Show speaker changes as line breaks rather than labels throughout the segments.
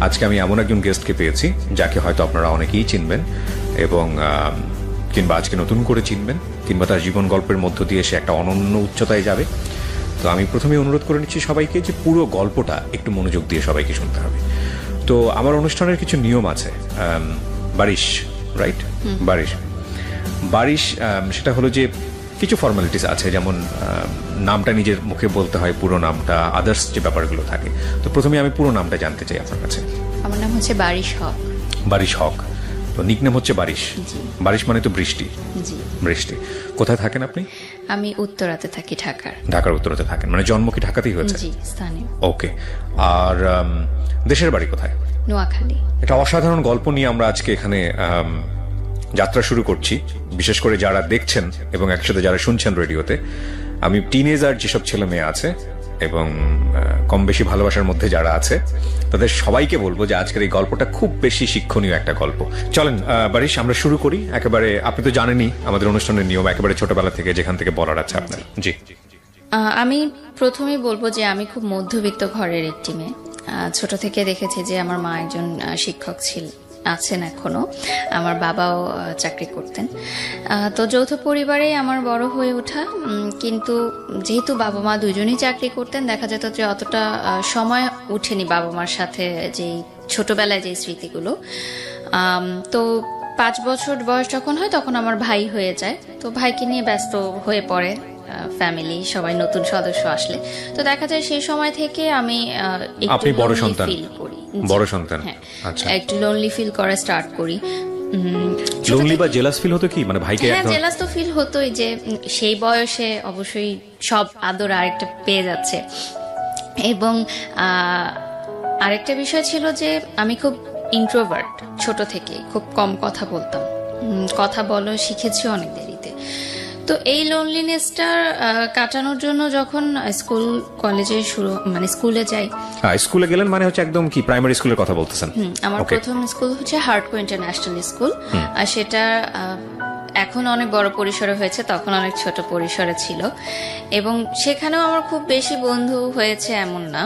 আজকে আমি এমন একজন গেস্টকে পেয়েছি যাকে হয়তো আপনারা অনেকেই চিনবেন এবং কিংবা আজকে নতুন করে চিনবেন, কিংবা তার জীবন গল্পের মধ্য দিয়ে সে একটা অনন্য উচ্চতায় যাবে। তো আমি প্রথমে অনুরোধ করে নিচ্ছি সবাইকে যে পুরো গল্পটা একটু মনোযোগ দিয়ে সবাইকে শুনতে হবে। তো আমার অনুষ্ঠানের কিছু নিয়ম আছে। বারিশ, রাইট? বারিশ সেটা হলো যে কিছু ফর্মালিটিস আছে, যেমন নামটা নিজের মুখে বলতে হয়, পুরো নামটা, আদার্স যে ব্যাপারগুলো থাকে। তো প্রথমে আমি পুরো নামটা জানতে চাই আপনার কাছে।
আমার নাম হচ্ছে বারিশ হক।
বারিশ হক। তো নিকনেম হচ্ছে বারিশ। বারিশ মানে তো বৃষ্টি।
জি।
বৃষ্টি। কোথায় থাকেন আপনি?
আমি উত্তরাতে থাকি,
ঢাকার উত্তরাতে থাকেন। মানে জন্ম কি ঢাকাতেই হয়েছে?
জি, স্থানীয়।
ওকে। আর দেশের বাড়ি কোথায়?
নোয়াখালী।
এটা অসাধারণ গল্প নিয়ে আমরা আজকে এখানে যাত্রা শুরু করছি, বিশেষ করে যারা দেখছেন এবং একসাথে যারা শুনছেন রেডিওতে। আমি টিনেজার যেসব ছেলে মেয়ে আছে এবং কম বেশি ভালোবাসার মধ্যে যারা আছে, তাদের সবাইকে বলবো যে আজকের এই গল্পটা খুব বেশি শিক্ষণীয় একটা গল্প। চলেন বারিশ, আমরা শুরু করি একেবারে। আপনি তো জানেনই আমাদের অনুষ্ঠানের নিয়ম, একেবারে ছোটবেলা থেকে যেখান থেকে বলার আছে আপনার। জি।
আমি প্রথমেই বলবো যে আমি খুব মধ্যবিত্ত ঘরের একটি মেয়ে। ছোট থেকে দেখেছি যে আমার মা একজন শিক্ষক আছেন এখনো, আমার বাবাও চাকরি করতেন। তো যৌথ পরিবারেই আমার বড় হয়ে ওঠা। কিন্তু যেহেতু বাবা মা দুজনেই চাকরি করতেন, দেখা যেত যে অতটা সময় উঠেনি বাবা মার সাথে যে ছোটবেলায় যে স্মৃতিগুলো। তো 5 বছর বয়স যখন হয় তখন আমার ভাই হয়ে যায়। তো ভাইকে নিয়ে ব্যস্ত হয়ে পড়ে ফ্যামিলি, সবাই নতুন সদস্য আসলে। তো দেখা যায় সেই সময় থেকে আমি
আপনি বড় সন্তান?
ফিল করি।
বড় সন্তান।
হ্যাঁ।
আচ্ছা।
একটু লোনলি ফিল করা স্টার্ট করি।
লোনলি বা জেলাস ফিল হতো কি? মানে ভাইকে?
হ্যাঁ, জেলাস তো ফিল হতোই, যে সেই বয়সে অবশ্যই সব আদর আরেকটা পেয়ে যাচ্ছে। এবং আরেকটা বিষয় ছিল যে আমি খুব ইন্ট্রোভার্ট, ছোট থেকে খুব কম কথা বলতাম। কথা বলা শিখেছি অনেক দেরিতে। তো এই লোনলিনেসটা কাটানোর জন্য যখন স্কুল কলেজে স্কুলে যাই।
স্কুলে গেলেন মানে হচ্ছে একদম কি প্রাইমারি স্কুলের কথা বলতেছেন?
আমার প্রথম স্কুল হচ্ছে হার্টকো ইন্টারন্যাশনাল স্কুল। আর সেটা এখন অনেক বড় পরিসরে হয়েছে, তখন অনেক ছোট পরিসরে ছিল। এবং সেখানেও আমার খুব বেশি বন্ধু হয়েছে এমন না।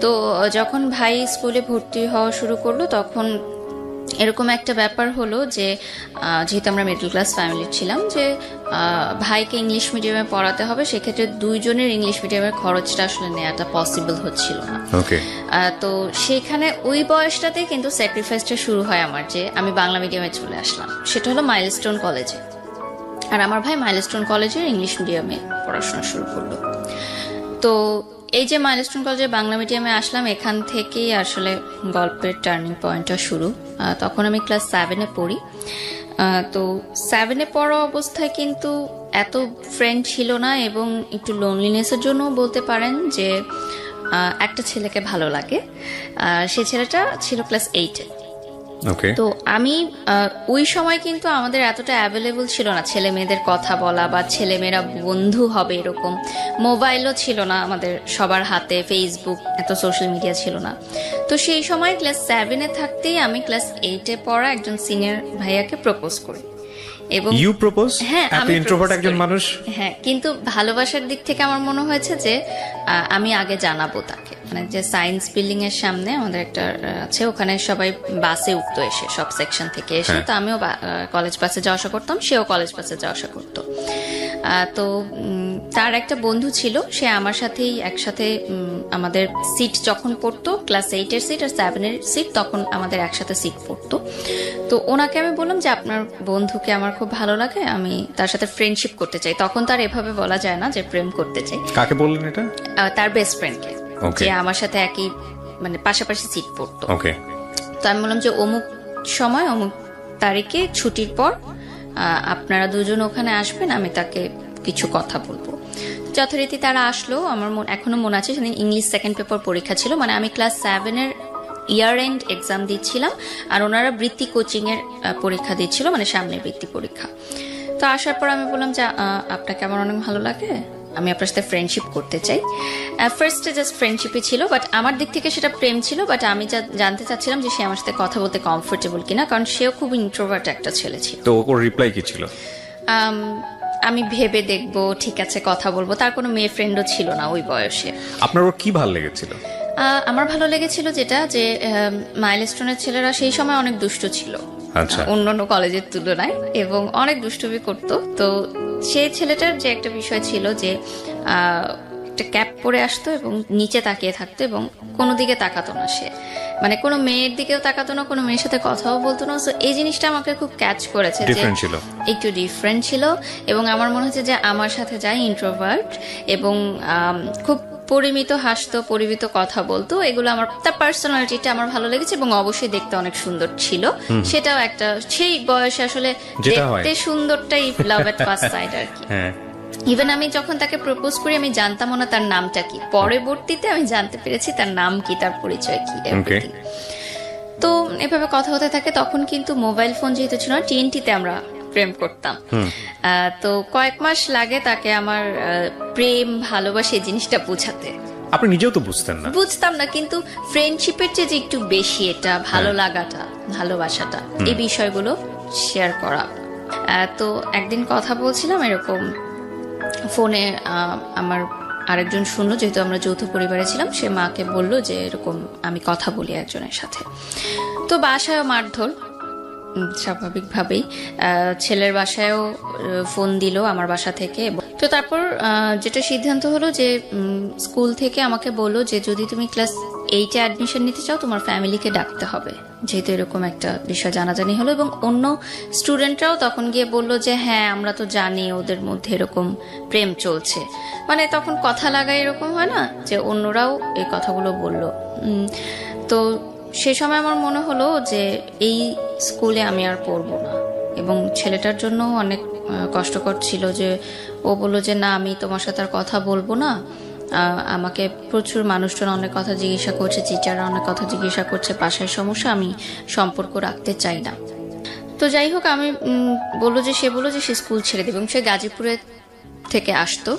তো যখন ভাই স্কুলে ভর্তি হওয়া শুরু করলো, তখন এরকম একটা ব্যাপার হলো যে যেহেতু আমরা মিডল ক্লাস ফ্যামিলি ছিলাম, যে ভাইকে ইংলিশ মিডিয়ামে পড়াতে হবে, সেক্ষেত্রে দুইজনের ইংলিশ মিডিয়ামের খরচটা আসলে নেওয়াটা পসিবল হচ্ছিল না। তো সেখানে ওই বয়সটাতে কিন্তু স্যাক্রিফাইসটা শুরু হয় আমার, যে আমি বাংলা মিডিয়ামে চলে আসলাম। সেটা হলো মাইলস্টোন কলেজে। আর আমার ভাই মাইলস্টোন কলেজের ইংলিশ মিডিয়ামে পড়াশোনা শুরু করলো। তো এই যে মাইলস্টোন কলেজে বাংলা মিডিয়ামে আসলাম, এখান থেকেই আসলে গল্পের টার্নিং পয়েন্টটা শুরু। তখন আমি ক্লাস 7-এ পড়ি। তো 7-এ পড়া অবস্থায় কিন্তু এত ফ্রেন্ড ছিল না, এবং একটু লোনলিনেসের জন্য বলতে পারেন যে একটা ছেলেকে ভালো লাগে। সে ছেলেটা ছিল ক্লাস 8-এ। তো আমি ওই সময় কিন্তু আমাদের এতটা অ্যাভেলেবল ছিল না ছেলে মেয়েদের কথা বলা বা ছেলেমেয়েরা বন্ধু হবে এরকম। মোবাইলও ছিল না আমাদের সবার হাতে, ফেসবুক, এত সোশ্যাল মিডিয়া ছিল না। তো সেই সময় ক্লাস 7-এ থাকতেই আমি ক্লাস 8-এ পড়া একজন সিনিয়র ভাইয়াকে প্রপোজ করি। এবং
ইউ প্রপোজ?
হ্যাঁ, আমি
ইন্ট্রোভার্ট একজন মানুষ।
হ্যাঁ, কিন্তু ভালোবাসার দিক থেকে আমার মনে হয়েছে যে আমি আগে জানাবো তাকে। মানে যে সায়েন্স বিল্ডিং এর সামনে আমাদের একটা আছে, ওখানে সবাই বাসে উঠতো এসে, সব সেকশন থেকে এসে। তো আমিও কলেজ বাসে যাওয়া আসা করতাম, সেও কলেজ বাসে যাওয়া আসা করতো। তো তার একটা বন্ধু ছিল, সে আমার সাথেই একসাথে আমাদের সিট যখন পড়তো, ক্লাস 8-এর সিট আর 7-এর সিট, তখন আমাদের একসাথে সিট পড়তো। তো ওনাকে আমি বললাম যে আপনার বন্ধুকে আমার খুব ভালো লাগে, আমি তার সাথে ফ্রেন্ডশিপ করতে চাই। তখন তার এভাবে বলা যায় না যে প্রেম করতে চাই।
কাকে বললেন এটা?
তার বেস্ট ফ্রেন্ডকে, যে আমার সাথে একই পাশাপাশি সিট পড়তো। তো আমি বললাম যে অমুক সময় অমুক তারিখে ছুটির পর আপনারা দুজন ওখানে আসবেন, আমি তাকে কিছু কথা বলবো। যথারীতি তারা আসলো। আমার এখনো মনে আছে, সেদিন ইংলিশ সেকেন্ড পেপার পরীক্ষা ছিল। মানে আমি ক্লাস 7-এর ইয়ার এন্ড এক্সাম দিচ্ছিলাম, আর ওনারা বৃত্তি কোচিং এর পরীক্ষা দিচ্ছিল, মানে সামনে বৃত্তি পরীক্ষা। তো আসার পর আমি বললাম যে আপনাকে আমার অনেক ভালো লাগে, আমি আপনার সাথে ফ্রেন্ডশিপ করতে চাই। ফার্স্টে জাস্ট ফ্রেন্ডশিপই ছিল, বাট আমার দিক থেকে সেটা প্রেম ছিল। বাট আমি জানতে চাচ্ছিলাম যে সে আমার সাথে কথা বলতে কমফোর্টেবল কিনা, কারণ সেও খুব ইন্ট্রোভার্ট একটা ছেলে ছিল।
তো ওর রিপ্লাই কি ছিল?
আমি ভেবে দেখবো, ঠিক আছে কথা বলবো। তার কোনো মেয়ে ফ্রেন্ডও ছিল না ওই বয়সে।
আপনার ওর কি ভালো লেগেছিল?
আমার ভালো লেগেছিল যেটা যে মাইলস্টোনের ছেলেরা সেই সময় অনেক দুষ্ট ছিল
আচ্ছা।
অন্যান্য কলেজের তুলনায়, এবং অনেক দুষ্টুমি করতো। তো সেই ছেলেটার যে একটা বিষয় ছিল যে একটা ক্যাপ পরে আসতো এবং নিচে তাকিয়ে থাকতো এবং কোনো দিকে তাকাতো না সে, মানে কোনো মেয়ের দিকেও তাকাতো না, কোনো মেয়ের সাথে কথাও বলতো না। তো এই জিনিসটা আমাকে খুব ক্যাচ করেছে, যে একটু ডিফারেন্ট ছিল। এবং আমার মনে হচ্ছে যে আমার সাথে যায় ইন্ট্রোভার্ট এবং খুব পরিমিত হাসতো, পরিমিত কথা বলতো, এগুলো আমার, তার পার্সোনালিটিটা আমার ভালো লেগেছে। এবং অবশ্যই দেখতে অনেক সুন্দর ছিল, সেটাও একটা সেই বয়সে আসলে দেখতে সুন্দরটাই লাভ এট ফার্স্ট সাইট আর কি। ইভেন আমি যখন তাকে প্রপোজ করি আমি জানতামও না তার নামটা কি, পরবর্তীতে আমি জানতে পেরেছি তার নাম কি, তার পরিচয় কি। তো এভাবে কথা হতে থাকে। তখন কিন্তু মোবাইল ফোন যেহেতু ছিল না, টিএনটিতে আমরা প্রেম করতাম। তো কয়েক মাস লাগে তাকে আমার প্রেম ভালোবাসা এই জিনিসটা বুঝাতে।
আপনি নিজেও তো বুঝতেন না?
বুঝতাম না, কিন্তু ফ্রেন্ডশিপের চেয়ে যে একটু বেশি এটা ভালো লাগাটা, ভালোবাসাটা, এই বিষয়গুলো শেয়ার করা। তো একদিন কথা বলছিলাম এরকম ফোনে, আমার আরেকজন শুনলো, যেহেতু আমরা যৌথ পরিবারে ছিলাম, সে মাকে বলল যে এরকম আমি কথা বলি একজনের সাথে। তো বাসায়ও মারধর স্বাভাবিকভাবেই, ছেলের বাসায়ও ফোন দিল আমার বাসা থেকে। তো তারপর যেটা সিদ্ধান্ত হলো যে স্কুল থেকে আমাকে বললো যে যদি তুমি ক্লাস 8-এ অ্যাডমিশন নিতে চাও তোমার ফ্যামিলিকে ডাকতে হবে, যেহেতু এরকম একটা বিষয় জানাজানি হলো। এবং অন্য স্টুডেন্টরাও তখন গিয়ে বললো যে হ্যাঁ আমরা তো জানি ওদের মধ্যে এরকম প্রেম চলছে, মানে তখন কথা লাগায় এরকম হয় না, যে অন্যরাও এই কথাগুলো বললো। তো সে সময় আমার মনে হলো যে এই স্কুলে আমি আর পড়বো না। এবং ছেলেটার জন্য অনেক কষ্টকর ছিল যে ও বললো যে না আমি তোমার সাথে আর কথা বলবো না, আমাকে প্রচুর মানুষজন অনেক কথা জিজ্ঞাসা করছে, টিচাররা অনেক কথা জিজ্ঞাসা করছে, বাসায় সমস্যা, আমি সম্পর্ক রাখতে চাই না। তো যাই হোক আমি সে বললো যে সে স্কুল ছেড়ে দেবে। এবং সে গাজীপুরে থেকে আসতো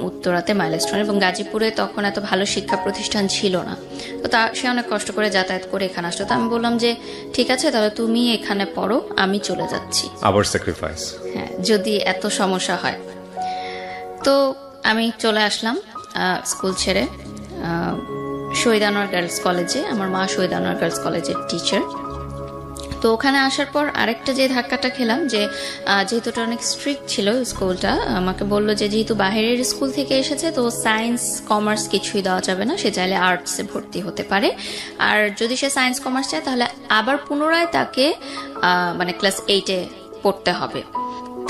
উত্তরাতে মাইলস্টোন, এবং গাজীপুরে তখন এত ভালো শিক্ষা প্রতিষ্ঠান ছিল না। তো সে অনেক কষ্ট করে যাতায়াত করে এখানে আসতো। তো আমি বললাম যে ঠিক আছে তাহলে তুমি এখানে পড়ো, আমি চলে যাচ্ছি,
আবার স্যাক্রিফাইস,
হ্যাঁ যদি এত সমস্যা হয়। তো আমি চলে আসলাম স্কুল ছেড়ে শহীদ আনোয়ার গার্লস কলেজে। আমার মা শহীদ আনোয়ার গার্লস কলেজের টিচার। তো ওখানে আসার পর আরেকটা যে ধাক্কাটা খেলাম, যে যেহেতু এটা অনেক স্ট্রিক্ট ছিল স্কুলটা, আমাকে বললো যে যেহেতু বাইরের স্কুল থেকে এসেছে তো সায়েন্স কমার্স কিছুই দেওয়া যাবে না, সে চাইলে আর্টসে ভর্তি হতে পারে। আর যদি সে সায়েন্স কমার্স চায় তাহলে আবার পুনরায় তাকে মানে ক্লাস 8-এ পড়তে হবে।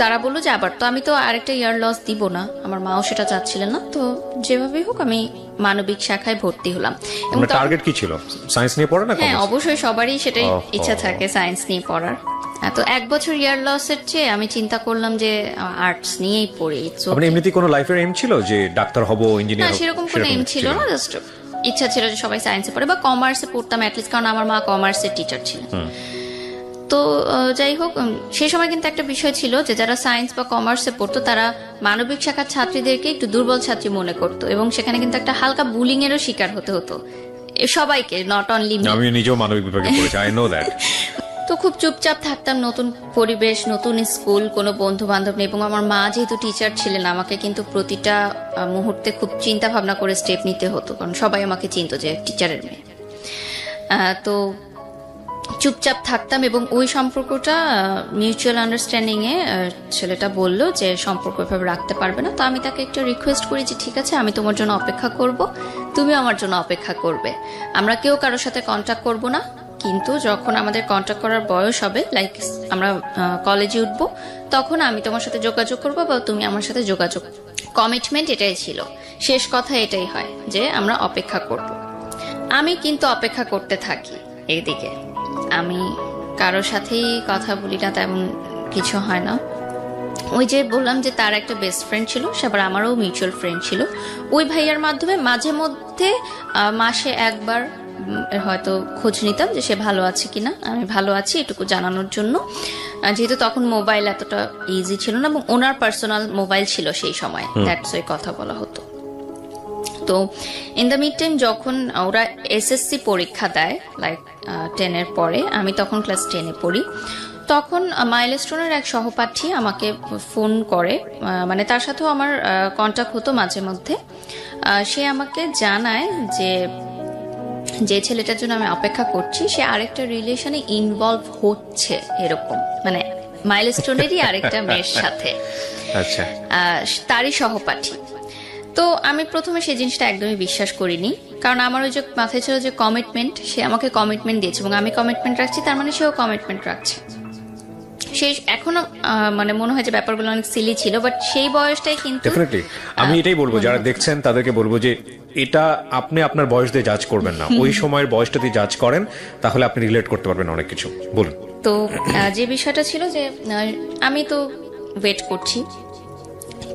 তারা বললো যে আবার, তো আমি তো আরেকটা ইয়ার লস দিব না, আমার মাও সেটা চাচ্ছিলেন না। তো যেভাবে হোক আমি মানবিক শাখায় ভর্তি হলাম।
এবং টার্গেট কি ছিল? সায়েন্স নিয়ে পড়া না?
হ্যাঁ অবশ্যই সবারই সেটাই ইচ্ছা থাকে, সায়েন্স নিয়ে পড়ার। তো এক বছর ইয়ার লসের চেয়ে আমি চিন্তা করলাম যে আর্টস নিয়েই পড়ি।
মানে এমনিতেই কোনো লাইফের এম ছিল যে ডাক্তার হব, ইঞ্জিনিয়ার হব?
না সেরকম কোনো এম ছিল না, জাস্ট ইচ্ছা ছিল যে সবাই সায়েন্সে পড়ে বা কমার্সে পড়তাম অ্যাটলিস্ট, কারণ আমার মা কমার্সের টিচার ছিলেন। তো যাই হোক সেই সময় কিন্তু একটা বিষয় ছিল যে যারা সায়েন্স বা কমার্সে পড়তো তারা মানবিক শাখার ছাত্রীদেরকে একটু দুর্বল ছাত্রী মনে করতো, এবং সেখানে কিন্তু একটা হালকা বুলিং এরও শিকার হতে হতো সবাইকে, নট অনলি মি।
আমি নিজেও মানবিক বিভাগে পড়েছি, আই নো দ্যাট।
তো খুব চুপচাপ থাকতাম, নতুন পরিবেশ, নতুন স্কুল, কোনো বন্ধু বান্ধব নেই। এবং আমার মা যেহেতু টিচার ছিলেন আমাকে কিন্তু প্রতিটা মুহূর্তে খুব চিন্তা ভাবনা করে স্টেপ নিতে হতো, কারণ সবাই আমাকে চিনতো যে টিচারের মেয়ে। তো চুপচাপ থাকতাম, এবং ওই সম্পর্কটা মিউচুয়াল আন্ডারস্ট্যান্ডিং এ ছেলেটা বলল যে সম্পর্ক এভাবে রাখতে পারবে না। তো আমি তাকে একটা রিকোয়েস্ট করি যে ঠিক আছে আমি তোমার জন্য অপেক্ষা করব, তুমি আমার জন্য অপেক্ষা করবে, আমরা কেউ কারোর সাথে কন্ট্যাক্ট করব না, কিন্তু যখন আমাদের কন্ট্যাক্ট করার বয়স হবে, লাইক আমরা কলেজে উঠবো, তখন আমি তোমার সাথে যোগাযোগ করবো বা তুমি আমার সাথে যোগাযোগ। কমিটমেন্ট এটাই ছিল, শেষ কথা এটাই হয় যে আমরা অপেক্ষা করব। আমি কিন্তু অপেক্ষা করতে থাকি, এইদিকে আমি কারোর সাথেই কথা বলি না, তেমন কিছু হয় না। ওই যে বললাম যে তার একটা বেস্ট ফ্রেন্ড ছিল, সে আবার আমারও মিউচুয়াল ফ্রেন্ড ছিল। ওই ভাইয়ার মাধ্যমে মাঝে মধ্যে মাসে একবার হয়তো খোঁজ নিতাম যে সে ভালো আছে কিনা, আমি ভালো আছি এটুকু জানানোর জন্য। যেহেতু তখন মোবাইল এতটা ইজি ছিল না, এবং ওনার পার্সোনাল মোবাইল ছিল সেই সময়, দ্যাটস ওই কথা বলা হতো। তো ইন দ্য মিড টাইম যখন ওরা এসএসসি পরীক্ষা দেয় লাইক 10-এর পরে, আমি তখন ক্লাস 10-এ পড়ি, তখন মাইলস্টোনের এক সহপাঠী আমাকে ফোন করে, মানে তার সাথেও আমার কন্ট্যাক্ট হতো মাঝে মধ্যে। সে আমাকে জানায় যে যে ছেলেটার জন্য আমি অপেক্ষা করছি সে আরেকটা রিলেশনে ইনভলভ হচ্ছে, এরকম মানে মাইলস্টোনেরই আরেকটা মেয়ের সাথে,
আচ্ছা,
তারই সহপাঠী। তো আমি প্রথমে সেই জিনিসটা একদমই বিশ্বাস করিনি, কারণ আমার ওই যে মাথায় ছিল যে কমিটমেন্ট, সে আমাকে কমিটমেন্ট দিয়েছে এবং আমি কমিটমেন্ট রাখছি, তার মানে সেও কমিটমেন্ট রাখছে। সেই এখনো মানে মনে হয় যে ব্যাপারগুলো অনেক সিলি ছিল, বাট সেই বয়সটাই কিন্তু
ডেফিনেটলি আমি এটাই বলবো, যারা দেখছেন তাদেরকে বলবো যে এটা আপনি আপনার বয়স দিয়ে জাজ করবেন না, ওই সময়ের বয়সটা দিয়ে জাজ করেন, তাহলে আপনি রিলেট করতে পারবেন অনেক কিছু। বলুন।
তো যে বিষয়টা ছিল যে আমি তো ওয়েট করছি,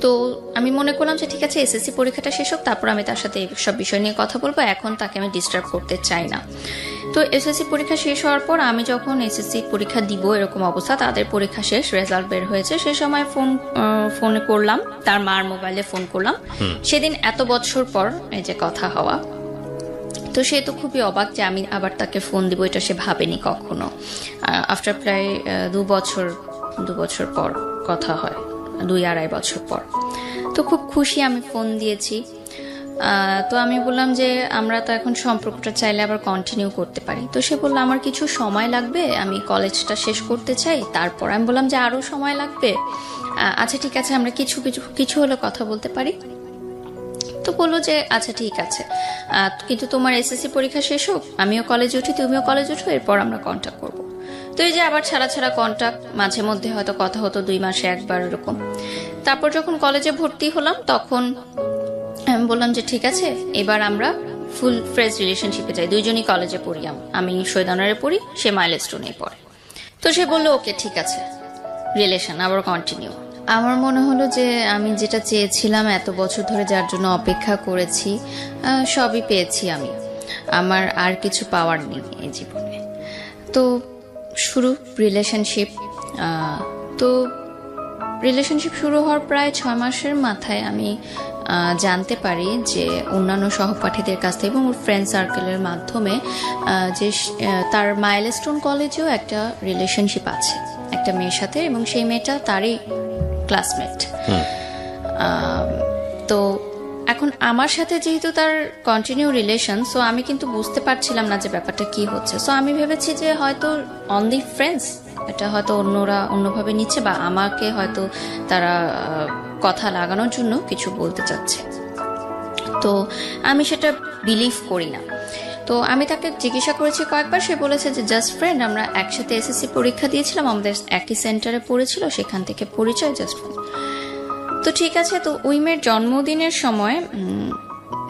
তো আমি মনে করলাম যে ঠিক আছে এসএসসি পরীক্ষাটা শেষ হোক, তারপর আমি তার সাথে সব বিষয় নিয়ে কথা বলবো, এখন তাকে আমি ডিস্টার্ব করতে চাই না। তো এসএসসি পরীক্ষা শেষ হওয়ার পর আমি যখন এসএসসি পরীক্ষা দিব এরকম অবস্থা, তাদের পরীক্ষা শেষ, রেজাল্ট বের হয়েছে, সে সময় ফোনে করলাম, তার মার মোবাইলে ফোন করলাম, সেদিন এত বছর পর এই যে কথা হওয়া। তো সে তো খুবই অবাক যে আমি আবার তাকে ফোন দিব, এটা সে ভাবেনি কখনো। আফটার প্রায় 2 বছর পর কথা হয়, 2-2.5 বছর পর। তো খুব খুশি, আমি ফোন দিয়েছি। তো আমি বললাম যে আমরা তো এখন সম্পর্কটা চাইলে আবার কন্টিনিউ করতে পারি। তো সে বললো আমার কিছু সময় লাগবে, আমি কলেজটা শেষ করতে চাই, তারপর। আমি বললাম যে আরো সময় লাগবে, আচ্ছা ঠিক আছে, আমরা কিছু হলে কথা বলতে পারি। তো বললো যে আচ্ছা ঠিক আছে, কিন্তু তোমার এসএসসি পরীক্ষা শেষ হোক, আমিও কলেজে উঠি, তুমিও কলেজে উঠো, এরপর আমরা কন্ট্যাক্ট করবো। তো এই যে আবার ছাড়া কন্ট্যাক্ট, মাঝে মধ্যে হয়তো কথা হতো 2 মাসে একবার এরকম। তারপর যখন কলেজে ভর্তি হলাম তখন আমি বললাম যে ঠিক আছে, এবার আমরা ফুল ফ্রেশ রিলেশনশিপে যাই, দুইজনই কলেজে পড়ি, আমি শহীদানারে পড়ি, সে মাইলস্টোনে পড়ে। তো সে বললো ওকে ঠিক আছে, রিলেশন আবার কন্টিনিউ। আমার মনে হলো যে আমি যেটা চেয়েছিলাম, এত বছর ধরে যার জন্য অপেক্ষা করেছি, সবই পেয়েছি আমি, আমার আর কিছু পাওয়ার নেই এই জীবনে। তো শুরু রিলেশনশিপ। তো রিলেশনশিপ শুরু হওয়ার প্রায় 6 মাসের মাথায় আমি জানতে পারি যে অন্যান্য সহপাঠীদের কাছ থেকে এবং ওর ফ্রেন্ড সার্কেলের মাধ্যমে যে তার মাইলস্টোন কলেজেও একটা রিলেশনশিপ আছে একটা মেয়ের সাথে, এবং সেই মেয়েটা তারই ক্লাসমেট। তো এখন আমার সাথে যেহেতু তার কন্টিনিউ রিলেশন, সো আমি কিন্তু বুঝতে পারছিলাম না যে ব্যাপারটা কি হচ্ছে। সো আমি ভেবেছি যে হয়তো অনলি ফ্রেন্ডস, এটা হয়তো অন্যরা অন্যভাবে নিচ্ছে, বা আমাকে হয়তো তারা কথা লাগানোর জন্য কিছু বলতে চাচ্ছে। তো আমি সেটা বিলিভ করি না। তো আমি তাকে জিজ্ঞাসা করেছি কয়েকবার, সে বলেছে যে জাস্ট ফ্রেন্ড, আমরা একসাথে এসএসসি পরীক্ষা দিয়েছিলাম, আমাদের একই সেন্টারে পড়েছিল, সেখান থেকে পরিচয়, জাস্ট ফ্রেন্ড। তো ঠিক আছে। তো ওই মেয়ের জন্মদিনের সময়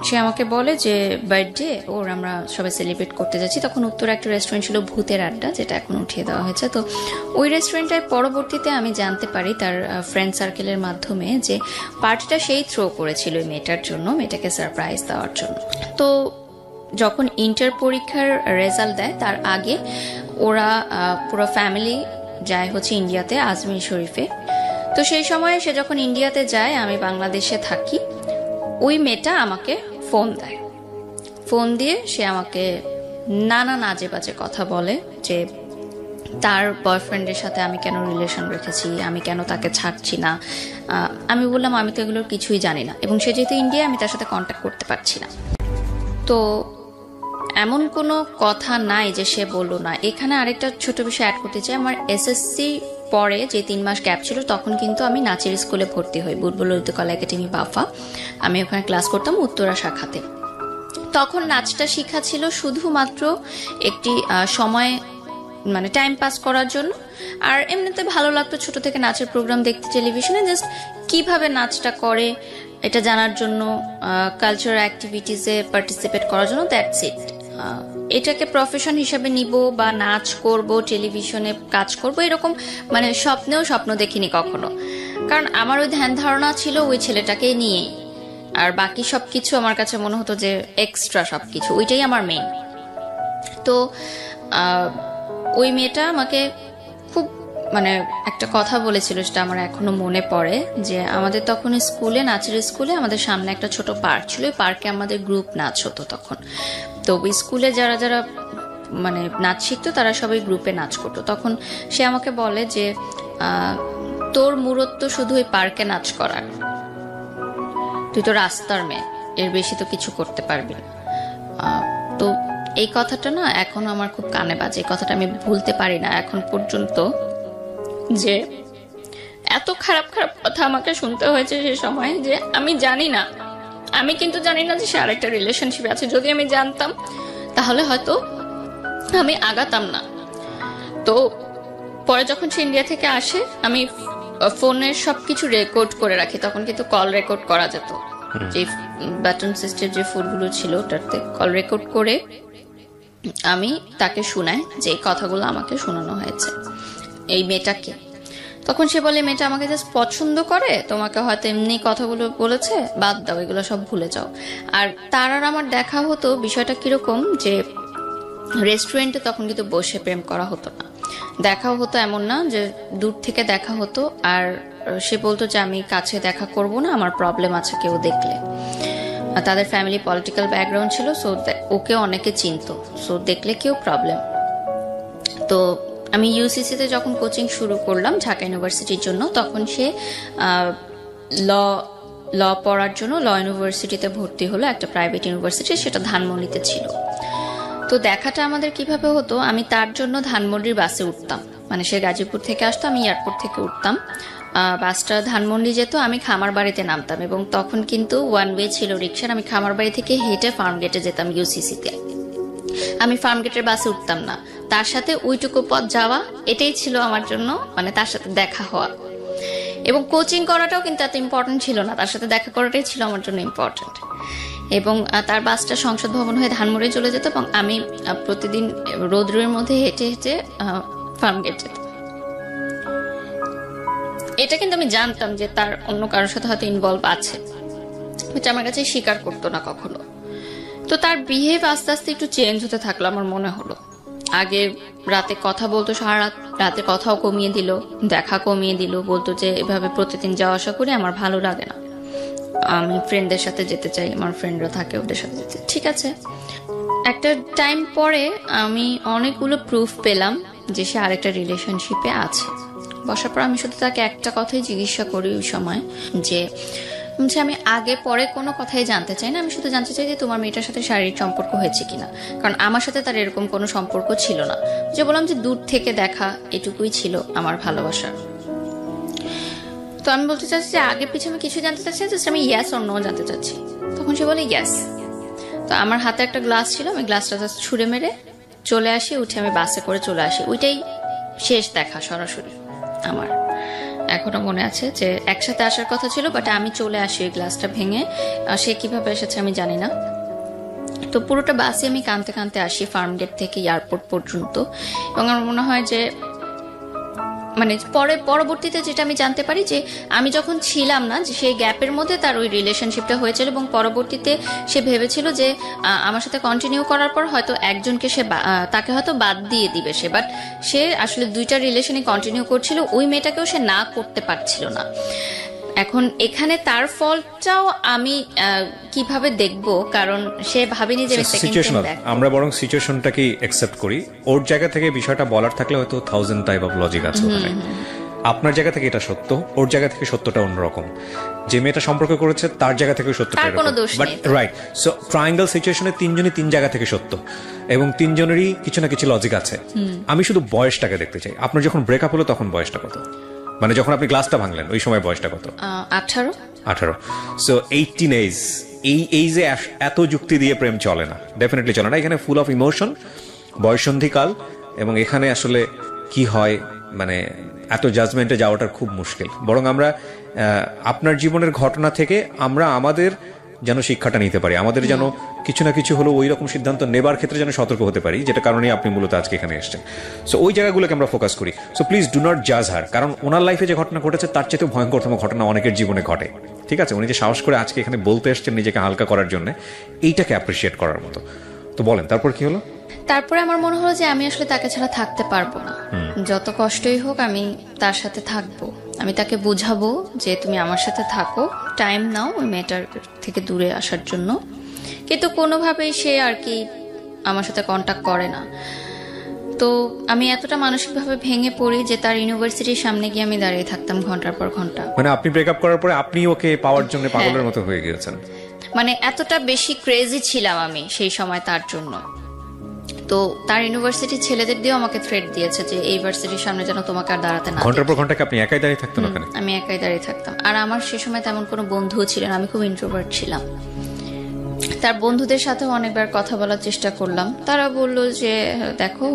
সে আমাকে বলে যে বার্থডে ওর, আমরা সবাই সেলিব্রেট করতে যাচ্ছি। তখন উত্তর একটা রেস্টুরেন্ট ছিল ভূতের আড্ডা, যেটা এখন উঠিয়ে দেওয়া হয়েছে। তো ওই রেস্টুরেন্টটায় পরবর্তীতে আমি জানতে পারি তার ফ্রেন্ড সার্কেলের মাধ্যমে যে পার্টিটা সেই থ্রো করেছিল ওই মেয়েটার জন্য, মেয়েটাকে সারপ্রাইজ দেওয়ার জন্য। তো যখন ইন্টার পরীক্ষার রেজাল্ট দেয় তার আগে ওরা পুরো ফ্যামিলি যায় হচ্ছে ইন্ডিয়াতে, আজমির শরীফে। তো সেই সময় সে যখন ইন্ডিয়াতে যায়, আমি বাংলাদেশে থাকি, ওই মেয়েটা আমাকে ফোন দেয়। ফোন দিয়ে সে আমাকে নানা নাজে বাজে কথা বলে যে তার বয়ফ্রেন্ডের সাথে আমি কেন রিলেশন রেখেছি, আমি কেন তাকে ছাড়ছি না। আমি বললাম আমি তো এগুলোর কিছুই জানি না, এবং সে যেহেতু ইন্ডিয়া, আমি তার সাথে কন্ট্যাক্ট করতে পারছি না। তো এমন কোনো কথা নাই যে সে বললো না। এখানে আরেকটা ছোট বিষয় অ্যাড করতে চাই, আমার এসএসসি পরে যে 3 মাস গ্যাপ ছিল, তখন কিন্তু আমি নাচের স্কুলে ভর্তি হই, বুলবুল ললিত কলা একাডেমি বাফা। আমি ওখানে ক্লাস করতাম উত্তরা শাখাতে। তখন নাচটা শেখা ছিল শুধুমাত্র একটি সময়, মানে টাইম পাস করার জন্য। আর এমনিতে ভালো লাগতো ছোট থেকে নাচের প্রোগ্রাম দেখতে টেলিভিশনে, জাস্ট কিভাবে নাচটা করে এটা জানার জন্য, কালচারাল অ্যাক্টিভিটিসে পার্টিসিপেট করার জন্য, দ্যাটস ইট। এটাকে প্রফেশন হিসেবে নিব বা নাচ করব, টেলিভিশনে কাজ করব, এরকম মানে স্বপ্নেও স্বপ্ন দেখিনি কখনো। কারণ আমার ওই ধ্যান ধারণা ছিল ওই ছেলেটাকে নিয়েই, আর বাকি সবকিছু আমার কাছে মনে হতো যে এক্সট্রা সবকিছু, ওইটাই আমার মেইন। তো ওই মেয়েটা আমাকে খুব মানে একটা কথা বলেছিল, সেটা আমার এখনো মনে পড়ে, যে আমাদের তখন স্কুলে, নাচের স্কুলে আমাদের সামনে একটা ছোট পার্ক ছিল, ওই পার্কে আমাদের গ্রুপ নাচ হতো তখন। তো ওই স্কুলে যারা যারা মানে নাচ শিখতো তারা সবাই গ্রুপে নাচ করতো। তখন সে আমাকে বলে যে তোর মূরত শুধু ওই পার্কে নাচ করার, তুই তো রাস্তার মেয়ে, এর বেশি তো কিছু করতে পারবি না। তো এই কথাটা না এখন আমার খুব কানে বাজে, এই কথাটা আমি ভুলতে পারি না এখন পর্যন্ত, যে এত খারাপ খারাপ কথা আমাকে শুনতে হয়েছে সে সময়, যে আমি জানি না, আমি কিন্তু জানি না যে সে আরেকটা রিলেশনশিপে আছে। যদি আমি জানতাম তাহলে হয়তো আমি আগাতাম না। তো পরে যখন সে ইন্ডিয়া থেকে আসে, আমি ফোনের সবকিছু রেকর্ড করে রাখি। তখন কিন্তু কল রেকর্ড করা যেত, যে বাটন সিস্টেম যে ফোনগুলো ছিল ওটাতে কল রেকর্ড করে আমি তাকে শোনাই যে এই কথাগুলো আমাকে শোনানো হয়েছে এই মেয়েটাকে। তখন সে বলে মেয়েটা আমাকে জাস্ট পছন্দ করে, তোমাকে হয়তো এমনি কথাগুলো বলেছে, বাদ দাও, এগুলো সব ভুলে যাও। আর তার আর আমার দেখা হতো, বিষয়টা কিরকম যে রেস্টুরেন্টে তখন কিন্তু বসে প্রেম করা হতো না, দেখাও হতো এমন না, যে দূর থেকে দেখা হতো। আর সে বলতো যে আমি কাছে দেখা করব না, আমার প্রবলেম আছে কেউ দেখলে। তাদের ফ্যামিলি পলিটিক্যাল ব্যাকগ্রাউন্ড ছিল, সো ওকে অনেকে চিনতো, সো দেখলে কেউ প্রবলেম। তো আমি ইউসিসিতে যখন কোচিং শুরু করলাম ঢাকা ইউনিভার্সিটির জন্য, তখন সে ল পড়ার জন্য ল ইউনিভার্সিটিতে ভর্তি হলো, একটা প্রাইভেট ইউনিভার্সিটি, সেটা ধানমন্ডিতে ছিল। তো দেখাটা আমাদের কিভাবে হতো, আমি তার জন্য ধানমন্ডির বাসে উঠতাম, মানে সে গাজীপুর থেকে আসতো, আমি এয়ারপোর্ট থেকে উঠতাম, বাসটা ধানমন্ডি যেত, আমি খামার বাড়িতে নামতাম। এবং তখন কিন্তু ওয়ান ওয়ে ছিল রিক্সার, আমি খামার বাড়ি থেকে হেঁটে ফার্ম গেটে যেতাম ইউসিসিতে। আমি ফার্ম গেটের বাসে উঠতাম না, তার সাথে ওইটুকু পথ যাওয়া, এটাই ছিল আমার জন্য, মানে তার সাথে দেখা হওয়া। এবং কোচিং করাটাও কিন্তু এত ইম্পর্টেন্ট ছিল না, তার সাথে দেখা করাটাই ছিল আমার জন্য ইম্পর্টেন্ট। এবং তার বাসটা সংসদ ভবন হয়ে ধানমন্ডি চলে যেত, এবং আমি প্রতিদিন রোদ্রের মধ্যে হেঁটে হেঁটে ফার্ম গেট যেতাম। এটা কিন্তু আমি জানতাম যে তার অন্য কারোর সাথে হয়তো ইনভলভ আছে, এটা আমার কাছে স্বীকার করতো না কখনো। তো তার বিহেভ আস্তে আস্তে একটু চেঞ্জ হতে থাকলো, আমার মনে হলো। আগে রাতে কথা বলতো, সারা রাতে কথাও কমিয়ে দিল, দেখা কমিয়ে দিল, বলতো যে এভাবে প্রতিদিন যাওয়া আসা করি আমার ভালো লাগে না, আমি ফ্রেন্ডদের সাথে যেতে চাই, আমার ফ্রেন্ডরা থাকে ওদের সাথে যেতে। ঠিক আছে, একটা টাইম পরে আমি অনেকগুলো প্রুফ পেলাম যে সে আরেকটা রিলেশনশিপে আছে। বসার পর আমি শুধু তাকে একটা কথাই জিজ্ঞাসা করি ওই সময়, যে আমি আগে পরে কোনো কথাই জানতে চাই না, আমি শুধু জানতে চাই যে তোমার মেয়েটার সাথে শারীরিক সম্পর্ক হয়েছে কিনা, কারণ আমার সাথে তার এরকম কোনো সম্পর্ক ছিল না। যে বললাম যে দূর থেকে দেখা, এটুকুই ছিল আমার ভালোবাসা। তো আমি বলতে চাচ্ছি যে আগে পিছনে আমি কিছু জানতে চাচ্ছি, জাস্ট আমি ইয়েস অর নো জানতে চাচ্ছি। তখন সে বলে ইয়েস। তো আমার হাতে একটা গ্লাস ছিল, আমি গ্লাসটা জাস্ট ছুঁড়ে মেরে চলে আসি, উঠে আমি বাসে করে চলে আসি। ওইটাই শেষ দেখা সরাসরি আমার। এখনো মনে আছে যে একসাথে আসার কথা ছিল, বাট আমি চলে আসি ওই গ্লাসটা ভেঙে। সে কিভাবে এসেছে আমি জানি না। তো পুরোটা বাসে আমি কাঁদতে কাঁদতে আসি ফার্ম গেট থেকে এয়ারপোর্ট পর্যন্ত। এবং আমার মনে হয় যে মানে পরবর্তীতে যেটা আমি জানতে পারি, যে আমি যখন ছিলাম না, যে সেই গ্যাপের মধ্যে তার ওই রিলেশনশিপটা হয়েছিল, এবং পরবর্তীতে সে ভেবেছিল যে আমার সাথে কন্টিনিউ করার পর হয়তো একজনকে সে তাকে হয়তো বাদ দিয়ে দিবে সে, বাট সে আসলে দুইটা রিলেশনে কন্টিনিউ করছিল, ওই মেয়েটাকেও সে না করতে পারছিল না। এখন এখানে তার ফলটাও আমি কিভাবে দেখব, কারণ সে ভাবেনি যে
আমরা বরং সিচুয়েশনটাকে অ্যাকসেপ্ট করি। ওর জায়গা থেকে বিষয়টা বলার থাকলে হয়তো 1000 টাইপ অফ লজিক আছে ওখানে। আপনার জায়গা থেকে এটা সত্য, ওর জায়গা থেকে সত্যটা অন্যরকম। যে মেয়েটা সম্পর্ক করেছে তার জায়গা থেকে সত্যটা এরকম, বাট রাইট। সো ট্রায়াঙ্গেল সিচুয়েশনে তিনজনই তিন জায়গা থেকে সত্য, এবং তিনজনেরই কিছু না কিছু লজিক আছে। আমি শুধু বয়সটাকে দেখতে চাই। আপনার যখন ব্রেকআপ হলো তখন বয়সটা কত? মানে যখন আপনি গ্লাসটা ভাঙলেন ওই সময় বয়সটা কত? 18। So 18 age. এই এইজে এত যুক্তি দিয়ে প্রেম চলে না, ডেফিনেটলি চলে না। এখানে ফুল অফ ইমোশন, বয়সন্ধিকাল, এবং এখানে আসলে কি হয় মানে এত জাজমেন্টে যাওয়াটা খুব মুশকিল। বরং আমরা আপনার জীবনের ঘটনা থেকে আমরা আমাদের যেন শিক্ষাটা নিতে পারি, আমাদের যেন কিছু না কিছু হলো ওই রকম সিদ্ধান্ত নেবার ক্ষেত্রে যেন সতর্ক হতে পারি, যেটা কারণে আপনি মূলত আজকে এখানে এসেছেন। সো ওই জায়গাগুলোকে আমরা ফোকাস করি। সো প্লিজ ডু নট জাজ হার, কারণ ওনার লাইফে যে ঘটনা ঘটেছে তার চেয়ে ভয়ঙ্করতম ঘটনা অনেকের জীবনে ঘটে। ঠিক আছে, উনি যে সাহস করে আজকে এখানে বলতে এসেছেন নিজেকে হালকা করার জন্য, এইটাকে অ্যাপ্রিসিয়েট করার মতো। তো বলেন তারপর কি হলো?
তারপরে আমার মনে হলো যে আমি আসলে তাকে ছাড়া থাকতে পারবো না, যত কষ্টই হোক আমি তার সাথে থাকবো। আমি তাকে বুঝাবো যে তুমি আমার সাথে থাকো, টাইম নাও ওই মেয়েটার থেকে দূরে আসার জন্য। কিন্তু কোনোভাবেই সে আর কি আমার সাথে কন্ট্যাক্ট করে না। তো আমি এতটা মানসিকভাবে ভেঙে পড়ি যে তার ইউনিভার্সিটির সামনে গিয়ে আমি দাঁড়িয়ে থাকতাম ঘন্টার পর ঘন্টা।
মানে আপনি ব্রেকআপ করার পরে আপনি ওকে পাওয়ার জন্য পাগলের মতো হয়ে গিয়েছেন?
মানে এতটা বেশি ক্রেজি ছিলাম আমি সেই সময় তার জন্য। তো তার ইউনিভার্সিটি ছেলেদের দিয়েও আমাকে থ্রেট দিয়েছে যে এই ইউনিভার্সিটির সামনে যেন তোমাকে আর দাঁড়াতে না
ঘন্টার পর ঘন্টা কি আপনি একাই দাঁড়িয়ে থাকতেন ওখানে?
আমি একাই দাঁড়িয়ে থাকতাম। আর আমার সে সময় তেমন কোনো বন্ধুও ছিলেন, আমি খুব ইন্ট্রোভার্ট ছিলাম। তার বন্ধুদের সাথেও অনেকবার কথা বলার চেষ্টা করলাম, তারা বলল যে দেখো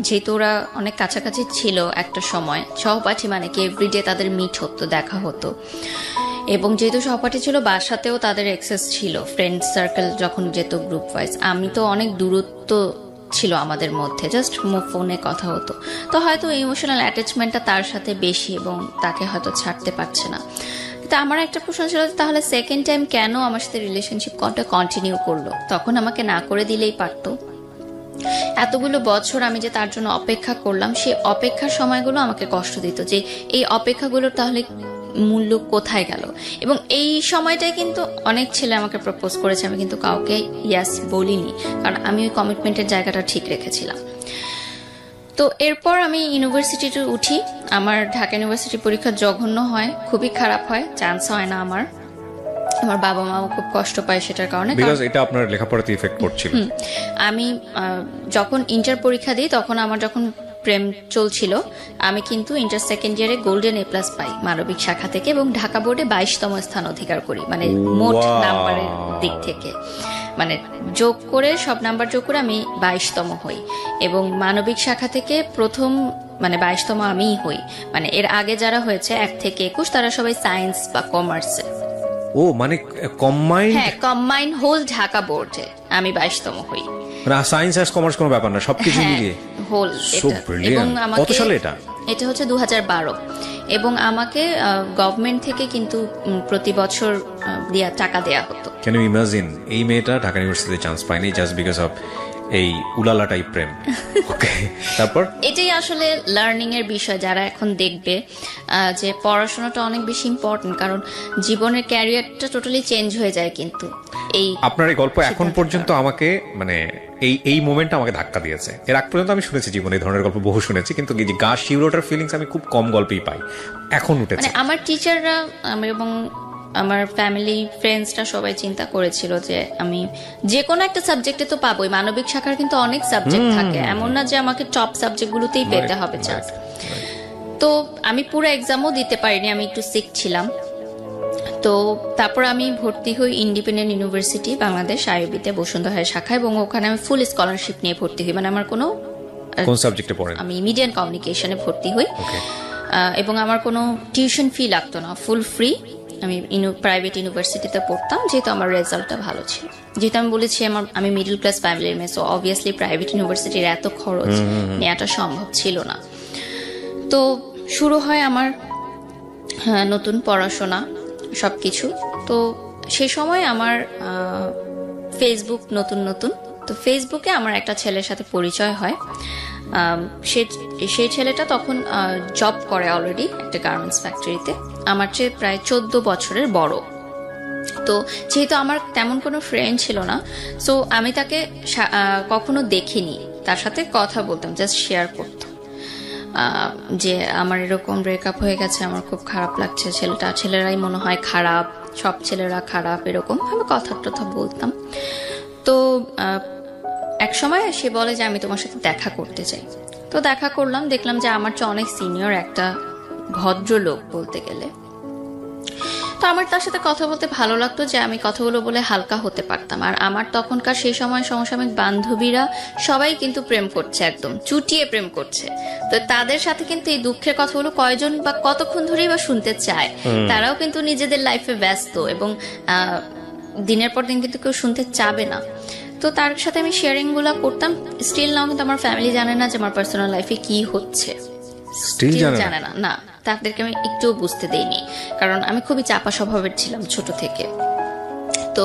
যেহেতু ওরা অনেক কাছাকাছি ছিল একটা সময়, সহপাঠী মানে কি এভরিডে তাদের মিট হতো, দেখা হতো, এবং যেহেতু সহপাঠী ছিল বাসাতেও তাদের অ্যাক্সেস ছিল, ফ্রেন্ড সার্কেল যখন যেত গ্রুপ ওয়াইজ, আমি তো অনেক দূরত্ব ছিল আমাদের মধ্যে, জাস্ট ফোনে কথা হতো, তো হয়তো ইমোশনাল অ্যাটাচমেন্টটা তার সাথে বেশি এবং তাকে হয়তো ছাড়তে পারছে না। তো আমার একটা প্রশ্ন ছিল তাহলে সেকেন্ড টাইম কেন আমার সাথে রিলেশনশিপ কন্টিনিউ করলো, তখন আমাকে না করে দিলেই পারতো। এতগুলো বছর আমি যে তার জন্য অপেক্ষা করলাম, সেই অপেক্ষার সময়গুলো আমাকে কষ্ট দিত, যে এই অপেক্ষাগুলোর তাহলে মূল্য কোথায় গেল। এবং এই সময়টায় কিন্তু অনেক ছেলে আমাকে প্রপোজ করেছে, আমি কিন্তু কাউকে ইয়াস বলিনি, কারণ আমি ওই কমিটমেন্টের জায়গাটা ঠিক রেখেছিলাম। তো এরপর আমি ইউনিভার্সিটিতে উঠি, আমার ঢাকা ইউনিভার্সিটি পরীক্ষা জঘন্য হয়, খুবই খারাপ হয়, চান্স হয় না আমার বাবা মাও খুব কষ্ট পায় সেটার কারণে,
বিকজ এটা আপনার লেখাপড়াতে ইফেক্ট করছিল।
আমি যখন ইন্টার পরীক্ষা দিই তখন আমার যখন প্রেম চলছিল, আমি কিন্তু ইন্টার সেকেন্ড ইয়ারে গোল্ডেন এ প্লাস পাই মানবিক শাখা থেকে, এবং ঢাকা বোর্ডে 22তম স্থান অধিকার করি, মানে মোট নাম্বারের দিক থেকে, মানে যোগ করে সব নাম্বার যোগ করে আমি 22তম হই, এবং মানবিক শাখা থেকে প্রথম মানে 22তম আমিই হই। মানে এর আগে যারা হয়েছে 1 থেকে 21 তারা সবাই সায়েন্স বা কমার্সে।
ও মানে কম্বাইন্ড?
হ্যাঁ, কম্বাইন্ড হোল ঢাকা বোর্ডে আমি 22তম হই।
মানে সায়েন্স আর কমার্স কোনো ব্যাপার না, সবকিছু মিলিয়ে
হোল।
এবং কত সালে এটা?
এটা হচ্ছে 2012, এবং আমাকে গভর্নমেন্ট থেকে কিন্তু প্রতি বছর টাকা দেয়া হতো।
ক্যান ইউ ইমাজিন এই মেয়েটা ঢাকা ইউনিভার্সিটিতে চান্স পায়নি জাস্ট বিকজ অফ এই উলালা টাইপ প্রেম। ওকে, তারপর
এটাই আসলে লার্নিং এর বিষয়, যারা এখন দেখবে যে পড়াশোনাটা অনেক বেশি ইম্পর্টেন্ট, কারণ জীবনের ক্যারিয়ারটা টোটালি চেঞ্জ হয়ে যায়। কিন্তু এই
আপনার এই গল্প এখন পর্যন্ত আমাকে মানে এই মোমেন্টটা আমাকে ধাক্কা দিয়েছে। এর আগ পর্যন্ত আমি শুনেছি জীবনে এই ধরনের গল্প বহু শুনেছি, কিন্তু এই যে গা শিউরোটার ফিলিংস আমি খুব কম গল্পেই পাই, এখন উঠেছে।
মানে আমার টিচাররা এবং আমার ফ্যামিলি ফ্রেন্ডসরা সবাই চিন্তা করেছিল যে আমি যে কোনো একটা সাবজেক্টে তো পাবোই, মানবিক শাখার কিন্তু অনেক সাবজেক্ট থাকে, এমন না যে আমাকে টপ সাবজেক্টগুলোতেই পেতে হবে চান্স। তো আমি পুরো এক্সামও দিতে পারিনি, আমি একটু সিক ছিলাম। তো তারপর আমি ভর্তি হই ইন্ডিপেন্ডেন্ট ইউনিভার্সিটি বাংলাদেশ আইবিতে বসুন্ধরা শাখা, এবং ওখানে আমি ফুল স্কলারশিপ নিয়ে ভর্তি হই। মানে আমার কোনো
কোন সাবজেক্টে পড়েন?
আমি মিডিয়া এন্ড কমিউনিকেশনে ভর্তি হই, এবং আমার কোনো টিউশন ফি লাগতো না, ফুল ফ্রি। আমি প্রাইভেট ইউনিভার্সিটিতে পড়তাম, যেহেতু আমার রেজাল্টটা ভালো ছিল। যেহেতু আমি বলেছি আমি মিডল ক্লাস ফ্যামিলির মেয়ে, সো অবভিয়াসলি প্রাইভেট ইউনিভার্সিটির এত খরচ নেওয়াটা সম্ভব ছিল না। তো শুরু হয় আমার নতুন পড়াশোনা সবকিছু। তো সে সময় আমার ফেসবুক নতুন, তো ফেসবুকে আমার একটা ছেলের সাথে পরিচয় হয়। সেই ছেলেটা তখন জব করে অলরেডি একটা গার্মেন্টস ফ্যাক্টরিতে, আমার চেয়ে প্রায় 14 বছরের বড়। তো যেহেতু আমার তেমন কোনো ফ্রেন্ড ছিল না, সো আমি তাকে কখনো দেখিনি, তার সাথে কথা বলতাম, জাস্ট শেয়ার করতাম যে আমার এরকম ব্রেকআপ হয়ে গেছে, আমার খুব খারাপ লাগছে, ছেলেরাই মনে হয় খারাপ, সব ছেলেরা খারাপ, এরকম আমি কথা বলতাম। তো এক সময় সে বলে যে আমি তোমার সাথে দেখা করতে চাই। তো দেখা করলাম, দেখলাম যে আমার চেয়ে অনেক সিনিয়র একটা ভদ্রলোক বলতে গেলে। তো আমার তার সাথে কথা বলতে ভালো লাগতো, যে আমি কথাগুলো বলে হালকা হতে পারতাম। আর আমার তখনকার সেই সময় সমসাময়িক বান্ধবীরা সবাই কিন্তু প্রেম করছে, একদম চুটিয়ে প্রেম করছে। তো তাদের সাথে কিন্তু এই দুঃখের কথাগুলো কয়জন বা কতক্ষণ ধরেই বা শুনতে চায়, তারাও কিন্তু নিজেদের লাইফে ব্যস্ত, এবং দিনের পর দিন কিন্তু কেউ শুনতে চাবে না। তো তার সাথে আমি শেয়ারিং গুলা করতাম। স্টিল নাও কিন্তু আমার ফ্যামিলি জানে না যে আমার পার্সোনাল লাইফে কি হচ্ছে,
স্টিল
জানে না, তাদেরকে আমি একটুও বুঝতে দেইনি, কারণ আমি খুবই চাপা স্বভাবের ছিলাম ছোট থেকে। তো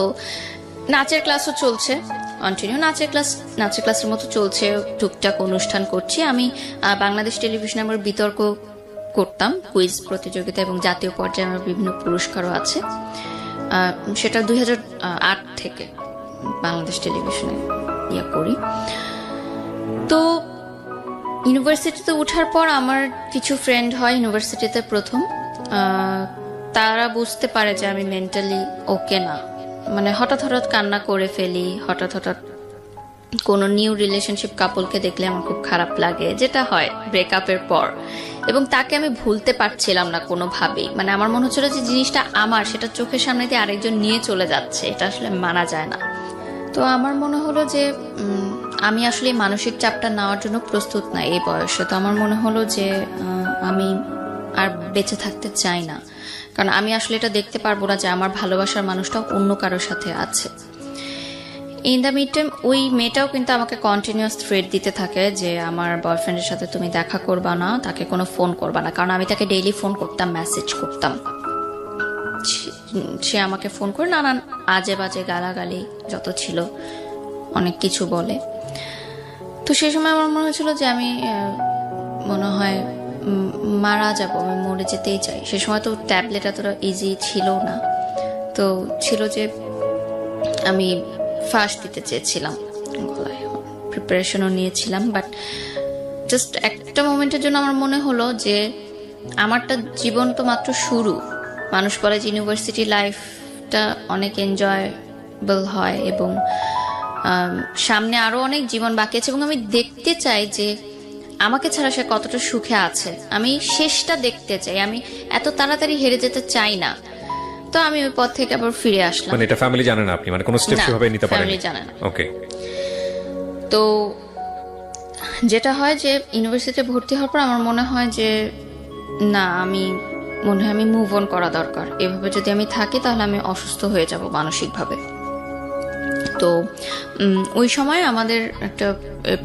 নাচের ক্লাসও চলছে কন্টিনিউ, নাচের ক্লাসের মতো চলছে, টুকটাক অনুষ্ঠান করছি। আমি বাংলাদেশ টেলিভিশনে আমার বিতর্ক করতাম, কুইজ প্রতিযোগিতা, এবং জাতীয় পর্যায়ে আমার বিভিন্ন পুরস্কারও আছে। সেটা 2008 থেকে বাংলাদেশ টেলিভিশনে করি। তো ইউনিভার্সিটিতে ওঠার পর আমার কিছু ফ্রেন্ড হয় ইউনিভার্সিটিতে প্রথম, তারা বুঝতে পারে যে আমি মেন্টালি ওকে না, মানে হঠাৎ কান্না করে ফেলি, হঠাৎ কোনো নিউ রিলেশনশিপ কাপলকে দেখলে আমার খুব খারাপ লাগে, যেটা হয় ব্রেকআপের পর, এবং তাকে আমি ভুলতে পারছিলাম না কোনোভাবেই। মানে আমার মনে হচ্ছিল যে জিনিসটা আমার, সেটা চোখের সামনে দিয়ে আরেকজন নিয়ে চলে যাচ্ছে, এটা আসলে মানা যায় না। তো আমার মনে হলো যে আমি আসলে মানসিক চাপটা নেওয়ার জন্য প্রস্তুত না এই বয়সে। তো আমার মনে হলো যে আমি আর বেঁচে থাকতে চাই না, কারণ আমি আসলে এটা দেখতে পারবো না যে আমার ভালোবাসার মানুষটাও অন্য কারোর সাথে আছে। ইন দ্য মিড টাইম ওই মেয়েটাও কিন্তু আমাকে কন্টিনিউয়াস থ্রেট দিতে থাকে যে আমার বয়ফ্রেন্ডের সাথে তুমি দেখা করবা না, তাকে কোনো ফোন করবা না, কারণ আমি তাকে ডেইলি ফোন করতাম, মেসেজ করতাম। সে আমাকে ফোন করে নানান আজে বাজে গালাগালি যত ছিল অনেক কিছু বলে। তো সেই সময় আমার মনে হচ্ছিল যে আমি মনে হয় মারা যাব, আমি মরে যেতেই চাই। সে সময় তো ট্যাবলেট এতটা ইজি ছিল না, তো ছিল যে আমি ফার্স্ট দিতে চেয়েছিলাম, গলায় প্রিপারেশনও নিয়েছিলাম, বাট জাস্ট একটা মোমেন্টের জন্য আমার মনে হলো যে আমারটা জীবন তো মাত্র শুরু। মানুষ বলে যে ইউনিভার্সিটি লাইফটা অনেক এনজয়েবল হয় এবং সামনে আরো অনেক জীবন বাকি আছে, এবং আমি দেখতে চাই যে আমাকে ছাড়া সে কতটা সুখে আছে, আমি শেষটা দেখতে চাই, আমি এত তাড়াতাড়ি হেরে যেতে চাই না। তো আমি ওই পথ থেকে আবার ফিরে আসলাম।
মানে এটা ফ্যামিলি জানে না আপনি, মানে কোনো স্টেপ সেভাবে নিতে পারেন?
ফ্যামিলি জানে না।
ওকে।
তো যেটা হয় যে ইউনিভার্সিটিতে ভর্তি হওয়ার পর আমার মনে হয় যে না, আমি মনে হয় আমি মুভ অন করা দরকার। এভাবে যদি আমি থাকি তাহলে আমি অসুস্থ হয়ে যাব মানসিকভাবে। তো ওই সময় আমাদের একটা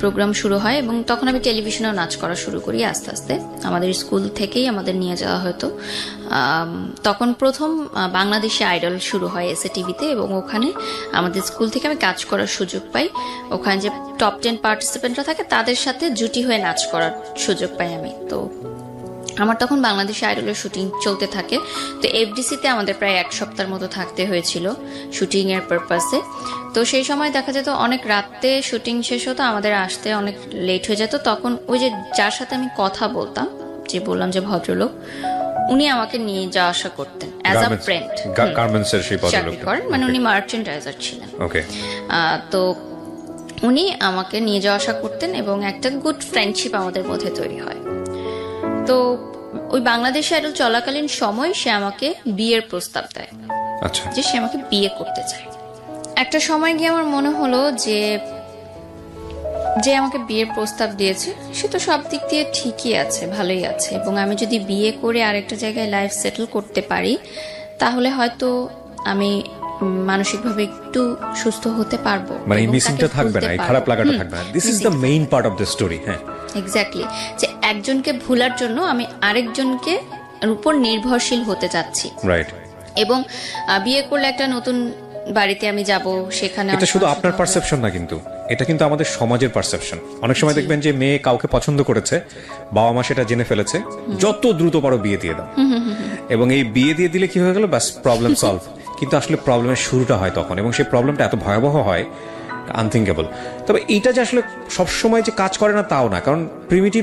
প্রোগ্রাম শুরু হয় এবং তখন আমি টেলিভিশনেও নাচ করা শুরু করি আস্তে আস্তে। আমাদের স্কুল থেকেই আমাদের নিয়ে যাওয়া হতো। তখন প্রথম বাংলাদেশি আইডল শুরু হয় এসএ টিভিতে, এবং ওখানে আমাদের স্কুল থেকে আমি কাজ করার সুযোগ পাই। ওখানে যে টপ 10 পার্টিসিপেন্টরা থাকে তাদের সাথে জুটি হয়ে নাচ করার সুযোগ পাই আমি। তো আমার তখন বাংলাদেশি আইডলের শুটিং চলতে থাকে। তো এফডিসিতে আমাদের প্রায় 1 সপ্তাহের মতো থাকতে হয়েছিল শুটিং এর পারপাসে। তো সেই সময় দেখা যেত অনেক রাতে শুটিং শেষ হতো, আমাদের আসতে অনেক লেট হয়ে যেত। তখন ওই যে যার সাথে আমি কথা বলতাম, যে বললাম যে ভদ্রলোক, উনি আমাকে নিয়ে যাওয়া আসা করতেন অ্যাজ আ ফ্রেন্ড।
গার্মেন্টসের সেই ভদ্রলোক
করেন, মানে উনি মার্চেন্ডাইজার ছিলেন।
ওকে।
তো উনি আমাকে নিয়ে যাওয়া আসা করতেন এবং একটা গুড ফ্রেন্ডশিপ আমাদের মধ্যে তৈরি হয়। তো ওই বাংলাদেশ আইডল চলাকালীন সময় সে আমাকে বিয়ের প্রস্তাব দেয়।
আচ্ছা।
যে সে আমাকে বিয়ে করতে চায়। একটা সময় গিয়ে আমার মনে হলো যে আমাকে বিয়ের প্রস্তাব দিয়েছে সে তো সব দিক দিয়ে ঠিকই আছে, ভালোই আছে, এবং আমি যদি বিয়ে করে আরেকটা জায়গায় লাইফ সেটেল করতে পারি তাহলে হয়তো আমি মানসিকভাবে একটু সুস্থ হতে পারবো,
মানে মিসিংটা থাকবে না, এই খারাপ লাগাটা থাকবে না। This is the main part of the story. হ্যাঁ,
এক্স্যাক্টলি, যে একজনকে ভুলার জন্য আমি আরেকজনকে উপর নির্ভরশীল হতে চাচ্ছি।
রাইট।
এবং বিয়ে করলে একটা নতুন বাড়িতে আমি যাব, সেখানে
এটা শুধু আপনার পারসেপশন না, কিন্তু এটা কিন্তু আমাদের সমাজের পারসেপশন। অনেক সময় দেখবেন যে মেয়ে কাউকে পছন্দ করেছে, বাবা মা সেটা জেনে ফেলেছে, যত দ্রুত পারো বিয়ে দিয়ে দাও, এবং এই বিয়ে দিয়ে দিলে কি হয়ে গেল, বাস প্রবলেম সলভ। কিন্তু আসলে প্রবলেমের শুরুটা হয় তখন, এবং সেই প্রবলেমটা এত ভয়াবহ হয়, আনথিঙ্কেবল। তবে এইটা যে আসলে সবসময় যে কাজ করে না তাও না, কারণ প্রিমিটিভ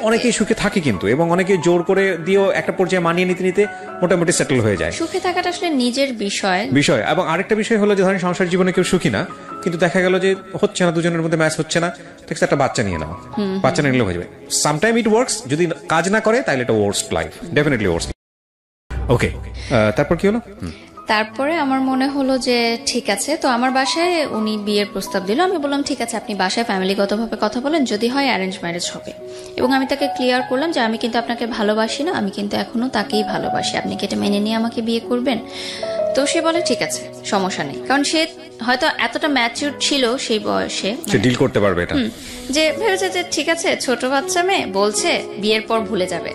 অনেকেই সুখে থাকে কিন্তু, এবং অনেকে জোর করে দিয়েও একটা পর্যায়ে মানিয়ে নিতে নিতে মোটামুটি সেটেল হয়ে যায়।
সুখে থাকাটা আসলে নিজের বিষয়।
এবং আরেকটা বিষয় হলো যে ধরেন সংসার জীবনে কেউ সুখী না, কিন্তু দেখা গেল যে হচ্ছে না, দুজনের মধ্যে ম্যাচ হচ্ছে না, ঠিক আছে, একটা বাচ্চা নিয়ে নাও, বাচ্চা নিলে হয়ে যাবে। সামটাইম ইট ওয়ার্কস, যদি কাজ না করে তাহলে এটা ওয়ার্স্ট লাইফ, ডেফিনেটলি ওয়ার্স্ট। ওকে, তারপর কি হলো?
তারপরে আমার মনে হলো যে ঠিক আছে, তো আমার বাসায় উনি বিয়ের প্রস্তাব দিল। আমি বললাম ঠিক আছে, আপনি বাসায় ফ্যামিলিগতভাবে কথা বলেন, যদি হয় অ্যারেঞ্জ ম্যারেজ হবে। এবং আমি তাকে ক্লিয়ার করলাম যে আমি কিন্তু আপনাকে ভালোবাসি না, আমি কিন্তু এখনো তাকেই ভালোবাসি, আপনি কি এটা মেনে নিয়ে আমাকে বিয়ে করবেন? তো সে বলে ঠিক আছে, সমস্যা নেই, কারণ সে হয়তো এতটা ম্যাচিউর ছিল সেই বয়সে,
সে ডিল করতে পারবে এটা,
যে ভেবেছে যে ঠিক আছে, ছোট বাচ্চা মেয়ে বলছে বিয়ের পর ভুলে যাবে।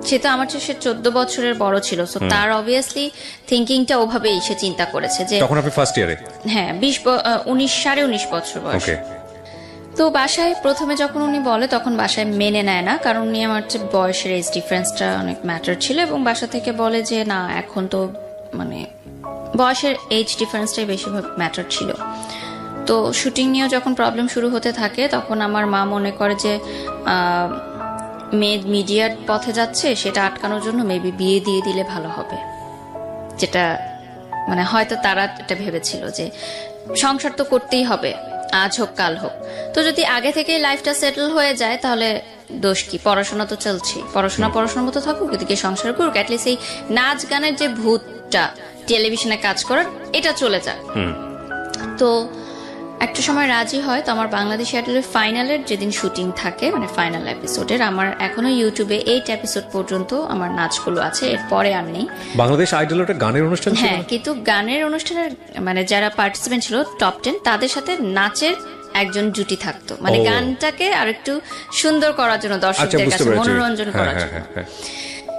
সে তো আমার চেয়ে 14 বছরের বড় ছিল, সো তার অবভিয়াসলি থিঙ্কিংটা ওভাবেই সে চিন্তা করেছে যে
তখন আপনি ফার্স্ট ইয়ারে,
হ্যাঁ 19 বছর বয়স। তো বাসায় প্রথমে যখন উনি বলে তখন বাসায় মেনে নেয় না, কারণ উনি আমার চেয়ে বয়সের এজ ডিফারেন্সটা অনেক ম্যাটার ছিল, এবং বাসা থেকে বলে যে না, এখন তো মানে বয়সের এজ ডিফারেন্সটাই বেশি ম্যাটার ছিল। তো শুটিং নিয়েও যখন প্রবলেম শুরু হতে থাকে তখন আমার মা মনে করে যে মেয়ে মিডিয়ার পথে যাচ্ছে, সেটা আটকানোর জন্য মেবি বিয়ে দিয়ে দিলে ভালো হবে, যেটা মানে হয়তো তারা এটা ভেবেছিল যে সংসার তো করতেই হবে, আজ হোক কাল হোক। তো যদি আগে থেকে লাইফটা সেটেল হয়ে যায় তাহলে দোষ কি? পড়াশোনা তো চলছে, পড়াশোনার মতো থাকুক, এদিকে সংসার করুক, অ্যাটলিস্ট এই নাচ গানের যে ভূতটা টেলিভিশনে কাজ করার এটা চলে যাক। তো একটা সময় রাজি হয়। তো আমার বাংলাদেশ আইডলের ফাইনালের যেদিন শুটিং থাকে, মানে ফাইনাল এপিসোডের, আমার এখনো ইউটিউবে 8 এপিসোড পর্যন্ত আমার নাচগুলো আছে, এরপরে আর নেই।
বাংলাদেশ আইডলের একটা গানের অনুষ্ঠান ছিল?
হ্যাঁ, কিন্তু গানের অনুষ্ঠানের মানে যারা পার্টিসিপেন্ট ছিল টপ 10, তাদের সাথে নাচের একজন জুটি থাকতো, মানে গানটাকে আরেকটু সুন্দর করার জন্য, দর্শকদের কাছে মনোরঞ্জন করার জন্য।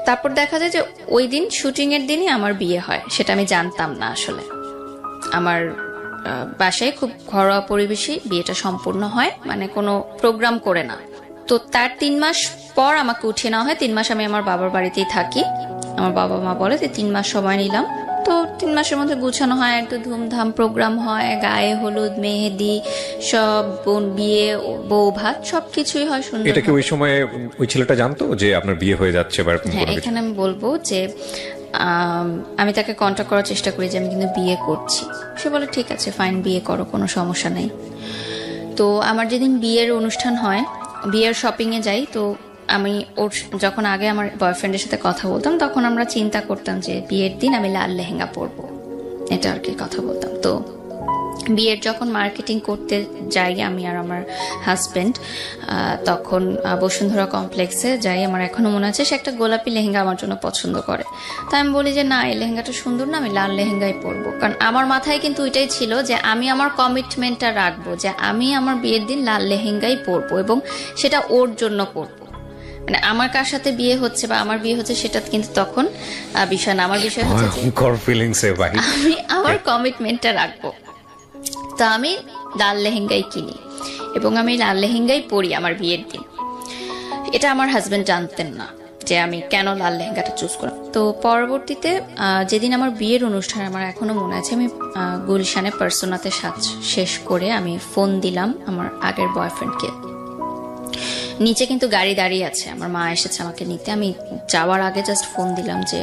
তারপর দেখা যায় যে ওই দিন শুটিং এর দিনই আমার বিয়ে হয়। সেটা আমি জানতাম না আসলে। আমার বাসায় খুব ঘরোয়া পরিবেশে বিয়েটা সম্পূর্ণ হয়, মানে কোনো প্রোগ্রাম করে না। তো তার 3 মাস পর আমাকে উঠিয়ে নেওয়া হয়। 3 মাস আমি আমার বাবার বাড়িতেই থাকি। আমার বাবা মা বলে যে 3 মাস সময় নিলাম। তো 3 মাসের মধ্যে গুছানো হয়, একটু ধুমধাম প্রোগ্রাম হয়, গায়ে হলুদ, মেহেদি, সব বিয়ে, বউ ভাত, সবকিছুই হয় সুন্দর।
এটা কি ওই সময় ওই ছেলেটা জানতো যে আপনার বিয়ে হয়ে যাচ্ছে?
হ্যাঁ, এখানে আমি বলবো যে আমি তাকে কন্ট্যাক্ট করার চেষ্টা করি যে আমি কিন্তু বিয়ে করছি। সে বলে ঠিক আছে, ফাইন, বিয়ে করো, কোনো সমস্যা নেই। তো আমার যেদিন বিয়ের অনুষ্ঠান হয়, বিয়ের শপিংয়ে যাই। তো আমি ওর যখন আগে আমার বয়ফ্রেন্ডের সাথে কথা বলতাম, তখন আমরা চিন্তা করতাম যে বিয়ের দিন আমি লাল লেহেঙ্গা পরবো, এটা আর কি কথা বলতাম। তো বিয়ের যখন মার্কেটিং করতে যাই আমি আর আমার হাজবেন্ড, তখন বসুন্ধরা কমপ্লেক্সে যাই। আমার এখনো মনে আছে সে একটা গোলাপি লেহেঙ্গা আমার জন্য পছন্দ করে। তাই আমি বলি যে না, এই লেহেঙ্গাটা সুন্দর না, আমি লাল লেহেঙ্গাই পরবো। কারণ আমার মাথায় কিন্তু ওইটাই ছিল যে আমি আমার কমিটমেন্টটা রাখবো, যে আমি আমার বিয়ের দিন লাল লেহেঙ্গাই পরবো এবং সেটা ওর জন্য পরবো। মানে আমার কার সাথে বিয়ে হচ্ছে বা আমার বিয়ে হচ্ছে সেটা কিন্তু তখন বিষয় না। আমার বিষয় হচ্ছে আমি আমার কমিটমেন্টটা রাখবো। তা আমি লাল লেহেঙ্গাই কিনি এবং আমি লাল লেহেঙ্গাই পরি আমার বিয়ের দিন। এটা আমার হাজবেন্ড জানতেন না যে আমি কেন লাল লেহেঙ্গাটা চুজ করলাম। তো পরবর্তীতে যেদিন আমার বিয়ের অনুষ্ঠান, আমার এখনো মনে আছে, আমি গুলশানে পার্সোনাতে সাজ শেষ করে আমি ফোন দিলাম আমার আগের বয়ফ্রেন্ডকে। নিচে কিন্তু গাড়ি দাঁড়িয়ে আছে, আমার মা এসেছে আমাকে নিতে। আমি যাওয়ার আগে জাস্ট ফোন দিলাম যে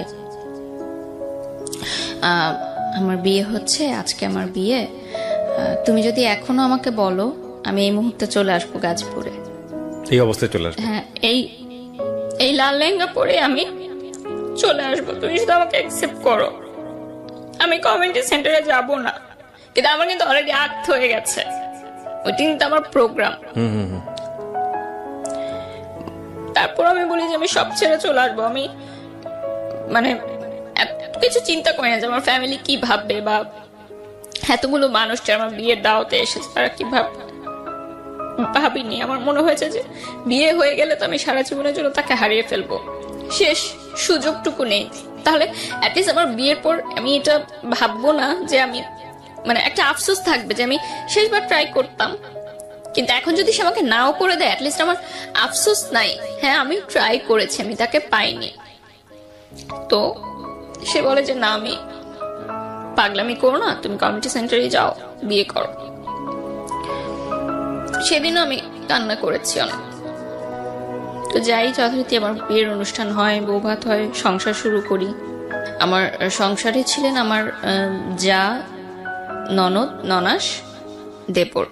আমার বিয়ে হচ্ছে, আজকে আমার বিয়ে, তুমি যদি এখনো আমাকে বলো আমি এই মুহূর্তে চলে আসবো গাজীপুরে।
এই অবস্থায় চলে আসবো?
হ্যাঁ, এই লাল লেহেঙ্গা পরে আমি চলে আসবো, তুমি শুধু আমাকে অ্যাকসেপ্ট করো। আমি কমিউনিটি সেন্টারে যাব না, কিন্তু আমার কিন্তু অলরেডি আক্ত হয়ে গেছে, ওই দিন তো আমার প্রোগ্রাম। তারপর আমি বলি যে আমি সব ছেড়ে চলে আসবো। আমি মানে কিছু চিন্তা করি না যে আমার ফ্যামিলি কি ভাববে, বা এতগুলো মানুষ যারা আমার বিয়ের দাওয়াতে এসেছে তারা কি ভাবিনি। আমার মনে হয়েছে যে বিয়ে হয়ে গেলে তো আমি সারা জীবনের জন্য তাকে হারিয়ে ফেলবো, শেষ সুযোগটুকু নেই। তাহলে অ্যাটলিস্ট আমার বিয়ের পর আমি এটা ভাববো না যে আমি, মানে একটা আফসোস থাকবে যে আমি শেষবার ট্রাই করতাম, কিন্তু এখন যদি সে আমাকে নাও করে দেয় অ্যাটলিস্ট আমার আফসোস নাই, হ্যাঁ আমি ট্রাই করেছি, আমি তাকে পাইনি। তো সে বলে যে না, আমি পাগলামি করো না, তুমি কমিউনিটি সেন্টারে যাও, বিয়ে করো। সেদিনও আমি কান্না করেছি অনেক। তো যাই, যথারীতি আমার বিয়ের অনুষ্ঠান হয়, বৌভাত হয়, সংসার শুরু করি। আমার সংসারে ছিলেন আমার যা, ননদ, ননাস, দেবর,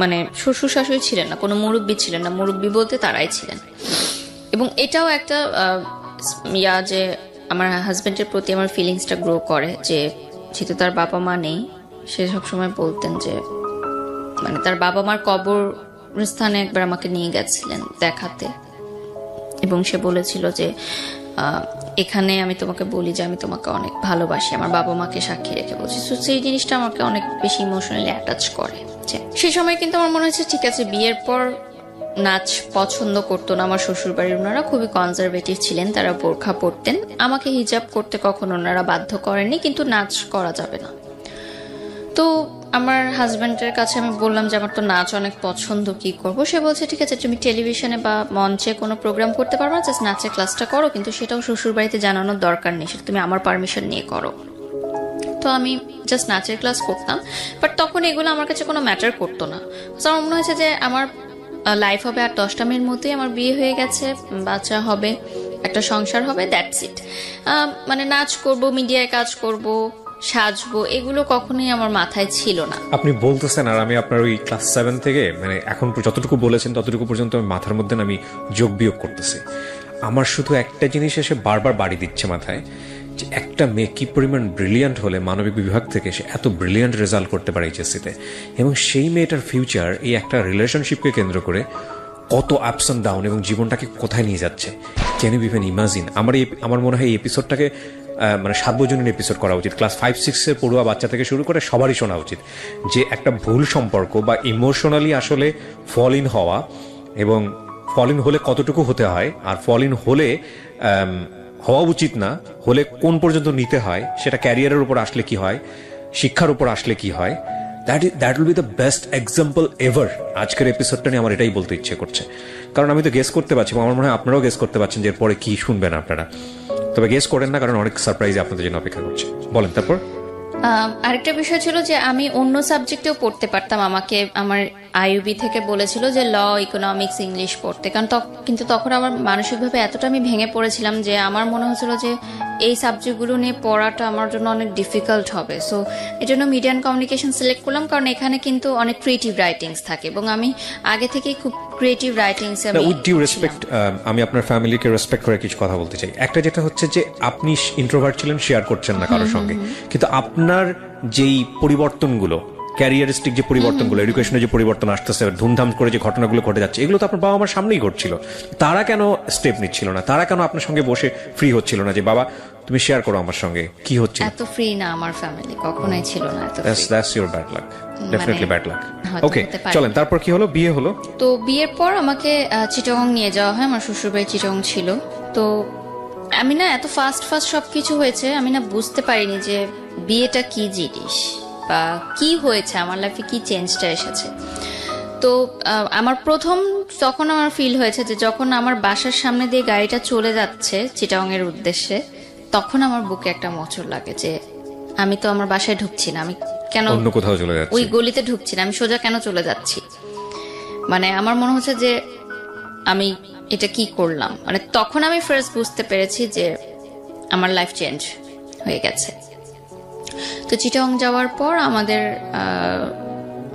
মানে শ্বশুর শাশুড়ি ছিলেন না, কোনো মুরব্বী ছিলেন না। মুরব্বী বলতে তারাই ছিলেন। এবং এটাও একটা যে আমার হাজবেন্ডের প্রতি আমার ফিলিংসটা গ্রো করে, যে যেহেতু তার বাবা মা নেই, সে সবসময় বলতেন যে, মানে তার বাবা মার কবরস্থানে একবার আমাকে নিয়ে গেছিলেন দেখাতে, এবং সে বলেছিল যে এখানে আমি তোমাকে বলি যে আমি তোমাকে অনেক ভালোবাসি, আমার বাবা মাকে সাক্ষী রেখে বলছি। তো সেই জিনিসটা আমাকে অনেক বেশি ইমোশনালি অ্যাটাচ করে। সেই সময় কিন্তু আমার মনে হচ্ছে ঠিক আছে, বিয়ের পর নাচ পছন্দ করতো না আমার শ্বশুর বাড়ির ওনারা, খুবই কনজারভেটিভ ছিলেন, তারা বোরখা পরতেন। আমাকে হিজাব করতে কখনো ওনারা বাধ্য করেননি, কিন্তু নাচ করা যাবে না। তো আমার হাজব্যান্ডের কাছে আমি বললাম যে আমার তো নাচ অনেক পছন্দ, কি করব? সে বলছে ঠিক আছে, তুমি টেলিভিশনে বা মঞ্চে কোনো প্রোগ্রাম করতে পারবে না, জাস্ট নাচের ক্লাসটা করো, কিন্তু সেটাও শ্বশুর বাড়িতে জানানোর দরকার নেই, সেটা তুমি আমার পারমিশন নিয়ে করো। তো আমি জাস্ট নাচের ক্লাস করতাম, বাট তখন এগুলো আমার কাছে কোনো ম্যাটার করতো না। আমার মনে হয়েছে যে আমার লাইফ হবে আর 10টা মেয়ের মতোই, আমার বিয়ে হয়ে গেছে, বাচ্চা হবে, একটা সংসার হবে, দ্যাটস ইট। মানে নাচ করব, মিডিয়ায় কাজ করব, সাজবো এগুলো কখনোই আমার মাথায় ছিল না।
আপনি বলতেছেন আর আমি আপনার ওই ক্লাস 7 থেকে মানে এখন যতটুকু বলেছেন ততটুকু পর্যন্ত আমি মাথার মধ্যে আমি যোগ বিয়োগ করতেছি। আমার শুধু একটা জিনিস এসে বারবার বাড়ি দিচ্ছে মাথায়, যে একটা মেয়ে কি পরিমাণ ব্রিলিয়ান্ট হলে মানবিক বিভাগ থেকে সে এত ব্রিলিয়ান্ট রেজাল্ট করতে পারে এইচএসসিতে, এবং সেই মেয়েটার ফিউচার এই একটা রিলেশনশিপকে কেন্দ্র করে কত আপস অ্যান্ড ডাউন এবং জীবনটাকে কোথায় নিয়ে যাচ্ছে। Can you even imagine? আমার মনে হয় এই এপিসোডটাকে মানে সার্বজনীন এপিসোড করা উচিত, ক্লাস 5-6 পড়ুয়া বাচ্চা থেকে শুরু করে সবারই শোনা উচিত, যে একটা ভুল সম্পর্ক বা ইমোশনালি আসলে ফল ইন হওয়া, এবং ফল ইন হলে কতটুকু হতে হয়, আর ফল ইন হলে হওয়া উচিত না হলে কোন পর্যন্ত নিতে হয়, সেটা ক্যারিয়ারের উপর আসলে কি হয়, শিক্ষার উপর আসলে কি হয়। That will be the best example ever. আজকের এপিসোডটা নিয়ে আমার এটাই বলতে ইচ্ছে করছে, কারণ আমি তো গেস করতে পারছি, আমার মনে হয় আপনারাও গেস করতে পারছেন যে এরপরে কি শুনবেন আপনারা। তবে গেস করেন না, কারণ অনেক সারপ্রাইজ আপনাদের জন্য অপেক্ষা করছে। বলেন তারপর।
আরেকটা বিষয় ছিল যে আমি অন্য সাবজেক্টেও পড়তে পারতাম। আমাকে আমার আইইউবি থেকে বলেছিল যে ল, ইকোনমিক্স, ইংলিশ পড়তে, কারণ কিন্তু তখন আমার মানসিকভাবে এতটা আমি ভেঙে পড়েছিলাম যে আমার মনে হচ্ছিল যে এই সাবজেক্টগুলো নিয়ে পড়াটা আমার জন্য অনেক ডিফিকাল্ট হবে। সো এই জন্য মিডিয়া অ্যান্ড কমিউনিকেশন সিলেক্ট করলাম, কারণ এখানে কিন্তু অনেক ক্রিয়েটিভ রাইটিংস থাকে এবং আমি আগে থেকেই খুব creative writings.
With due respect, আমি আপনার ফ্যামিলিকে রেসপেক্ট করে কিছু কথা বলতে চাই। একটা যেটা হচ্ছে যে আপনি ইন্ট্রোভার্ট ছিলেন, শেয়ার করছেন না কারোর সঙ্গে, কিন্তু আপনার যেই পরিবর্তনগুলো, ক্যারিয়ারিস্টিক যে পরিবর্তনগুলো, এডুকেশনের যে পরিবর্তন আসতেছে, ধুমধাম করে যে ঘটনাগুলো ঘটে যাচ্ছে, এগুলো তো আপনার বাবা মার সামনেই ঘটছিল। তারা কেন স্টেপ নিচ্ছিল না? তারা কেন আপনার সঙ্গে বসে ফ্রি হচ্ছিল না যে বাবা তুমি শেয়ার করো আমার সঙ্গে কি হচ্ছে?
এত ফ্রি না আমার ফ্যামিলি, কখনোই ছিল না এত free.
That's your bad luck, definitely bad luck. Okay চলেন, তারপর কি হলো? বিয়ে হলো।
তো বিয়ের পর আমাকে চিটাগং নিয়ে যাওয়া হয়, আমার শ্বশুরবাড়ি চিটাগং ছিল। তো আমি না এত ফাস্ট সবকিছু হয়েছে, আমি না বুঝতে পারিনি যে বিয়েটা কি জিনিস বা কি হয়েছে, আমার লাইফে কি চেঞ্জটা এসেছে। তো আমার প্রথম তখন আমার ফিল হয়েছে যে যখন আমার বাসার সামনে দিয়ে গাড়িটা চলে যাচ্ছে চিটাগং এর উদ্দেশ্যে, তখন আমার বুকে একটা মোচড় লাগে যে আমি তো আমার বাসায় ঢুকছি না, আমি কেন
অন্য কোথাও চলে যাচ্ছি,
ওই গলিতে ঢুকছি না, আমি সোজা কেন চলে যাচ্ছি। মানে আমার মনে হচ্ছে যে আমি এটা কি করলাম। মানে তখন আমি ফার্স্ট বুঝতে পেরেছি যে আমার লাইফ চেঞ্জ হয়ে গেছে। তো চিটাগং যাওয়ার পর আমাদের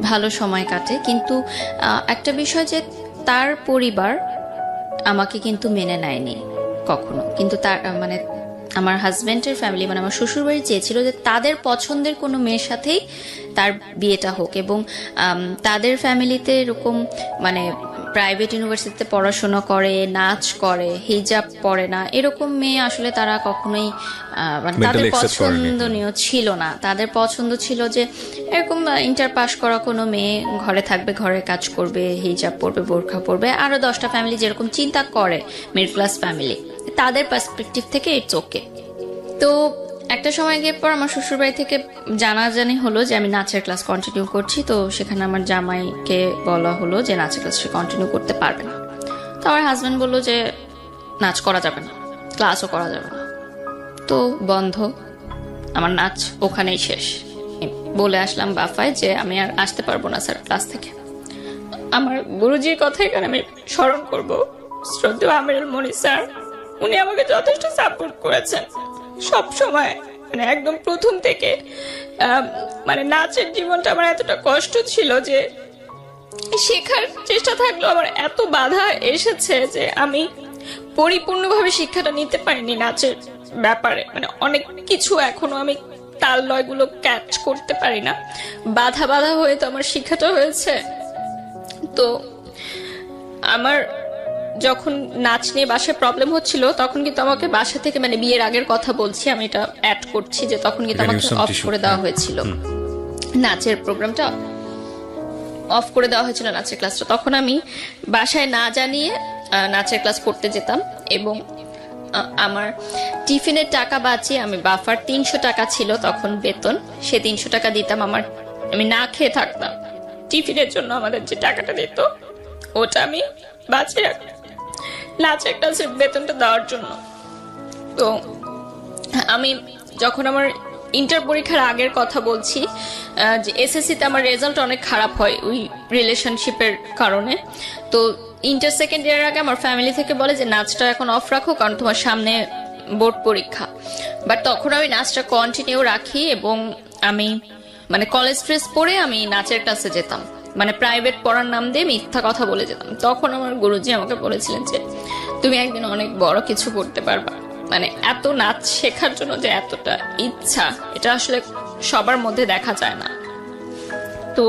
ভালো সময় কাটে, কিন্তু একটা বিষয় যে তার পরিবার আমাকে কিন্তু মেনে নেয়নি কখনো। কিন্তু তার মানে আমার হাজবেন্ডের ফ্যামিলি, মানে আমার শ্বশুরবাড়ি চেয়েছিল যে তাদের পছন্দের কোনো মেয়ের সাথেই তার বিয়েটা হোক, এবং তাদের ফ্যামিলিতে এরকম মানে প্রাইভেট ইউনিভার্সিটিতে পড়াশোনা করে, নাচ করে, হিজাব পরে না, এরকম মেয়ে আসলে তারা কখনোই মানে তাদের পছন্দনীয় ছিল না। তাদের পছন্দ ছিল যে এরকম ইন্টার পাস করা কোনো মেয়ে ঘরে থাকবে, ঘরের কাজ করবে, হিজাব পরবে, বোরখা পরবে, আরো 10টা ফ্যামিলি যেরকম চিন্তা করে মিডল ক্লাস ফ্যামিলি, তাদের পার্সপেক্টিভ থেকে ইটস ওকে। তো একটা সময় গিয়ে পর আমার শ্বশুরবাড়ি থেকে জানাজানি হলো যে আমি নাচের ক্লাস কন্টিনিউ করছি। তো সেখানে আমার জামাইকে বলা হলো যে নাচের ক্লাস সে কন্টিনিউ করতে পারবে না। তো আমার হাজব্যান্ড বললো যে নাচ করা যাবে না, ক্লাসও করা যাবে না, তো বন্ধ, আমার নাচ ওখানেই শেষ। বলে আসলাম বাফায় যে আমি আর আসতে পারবো না স্যার ক্লাস থেকে। আমার গুরুজির কথা এখানে আমি স্মরণ করবো, শ্রদ্ধেয় আমিরুল মনি স্যার, উনি আমাকে যথেষ্ট সাপোর্ট করেছেন সব সময়। মানে একদম প্রথম থেকে মানে নাচের জীবনটা আমার এতটা কষ্ট ছিল যে শেখার চেষ্টা থাকলেও আমার এত বাধা এসেছে যে আমি পরিপূর্ণভাবে শিক্ষাটা নিতে পারিনি নাচের ব্যাপারে। মানে অনেক কিছু এখনো আমি তাল লয়গুলো ক্যাচ করতে পারি না, বাধা হয়ে তো আমার শিক্ষাটা হয়েছে। তো আমার যখন নাচ নিয়ে বাসায় প্রবলেম হচ্ছিল তখন কিন্তু আমাকে বাসা থেকে, মানে বিয়ের আগের কথা বলছি, আমি এটা অ্যাড করছি, যে তখন কিন্তু আমাকে অফ করে দেওয়া হয়েছিল নাচের প্রোগ্রামটা, অফ করে দেওয়া হয়েছিল নাচের ক্লাসটা। তখন আমি বাসায় না জানিয়ে নাচের ক্লাস করতে যেতাম, এবং আমার টিফিনের টাকা বাঁচিয়ে আমি বাফার 300 টাকা ছিল তখন বেতন, সে 300 টাকা দিতাম। আমি না খেয়ে থাকতাম, টিফিনের জন্য আমাদের যে টাকাটা দিত ওটা আমি বাঁচিয়ে রাখতাম নাচের ক্লাসের বেতনটা দেওয়ার জন্য। তো আমি যখন আমার ইন্টার পরীক্ষার আগের কথা বলছি, যে এসএসসিতে আমার রেজাল্ট অনেক খারাপ হয় ওই রিলেশনশিপের কারণে। তো ইন্টার সেকেন্ড ইয়ারের আগে আমার ফ্যামিলি থেকে বলে যে নাচটা এখন অফ রাখো, কারণ তোমার সামনে বোর্ড পরীক্ষা। বাট তখন আমি নাচটা কন্টিনিউ রাখি এবং আমি মানে কলেজ ড্রেস পরে আমি নাচের ক্লাসে যেতাম, মানে প্রাইভেট পড়ার নাম দিয়ে মিথ্যা কথা বলে যেতাম। তখন আমার গুরুজি আমাকে বলেছিলেন যে তুমি একদিন অনেক বড় কিছু করতে পারবা। মানে এত নাচ শেখার জন্য যে এতটা ইচ্ছা, এটা আসলে সবার মধ্যে দেখা যায় না। তো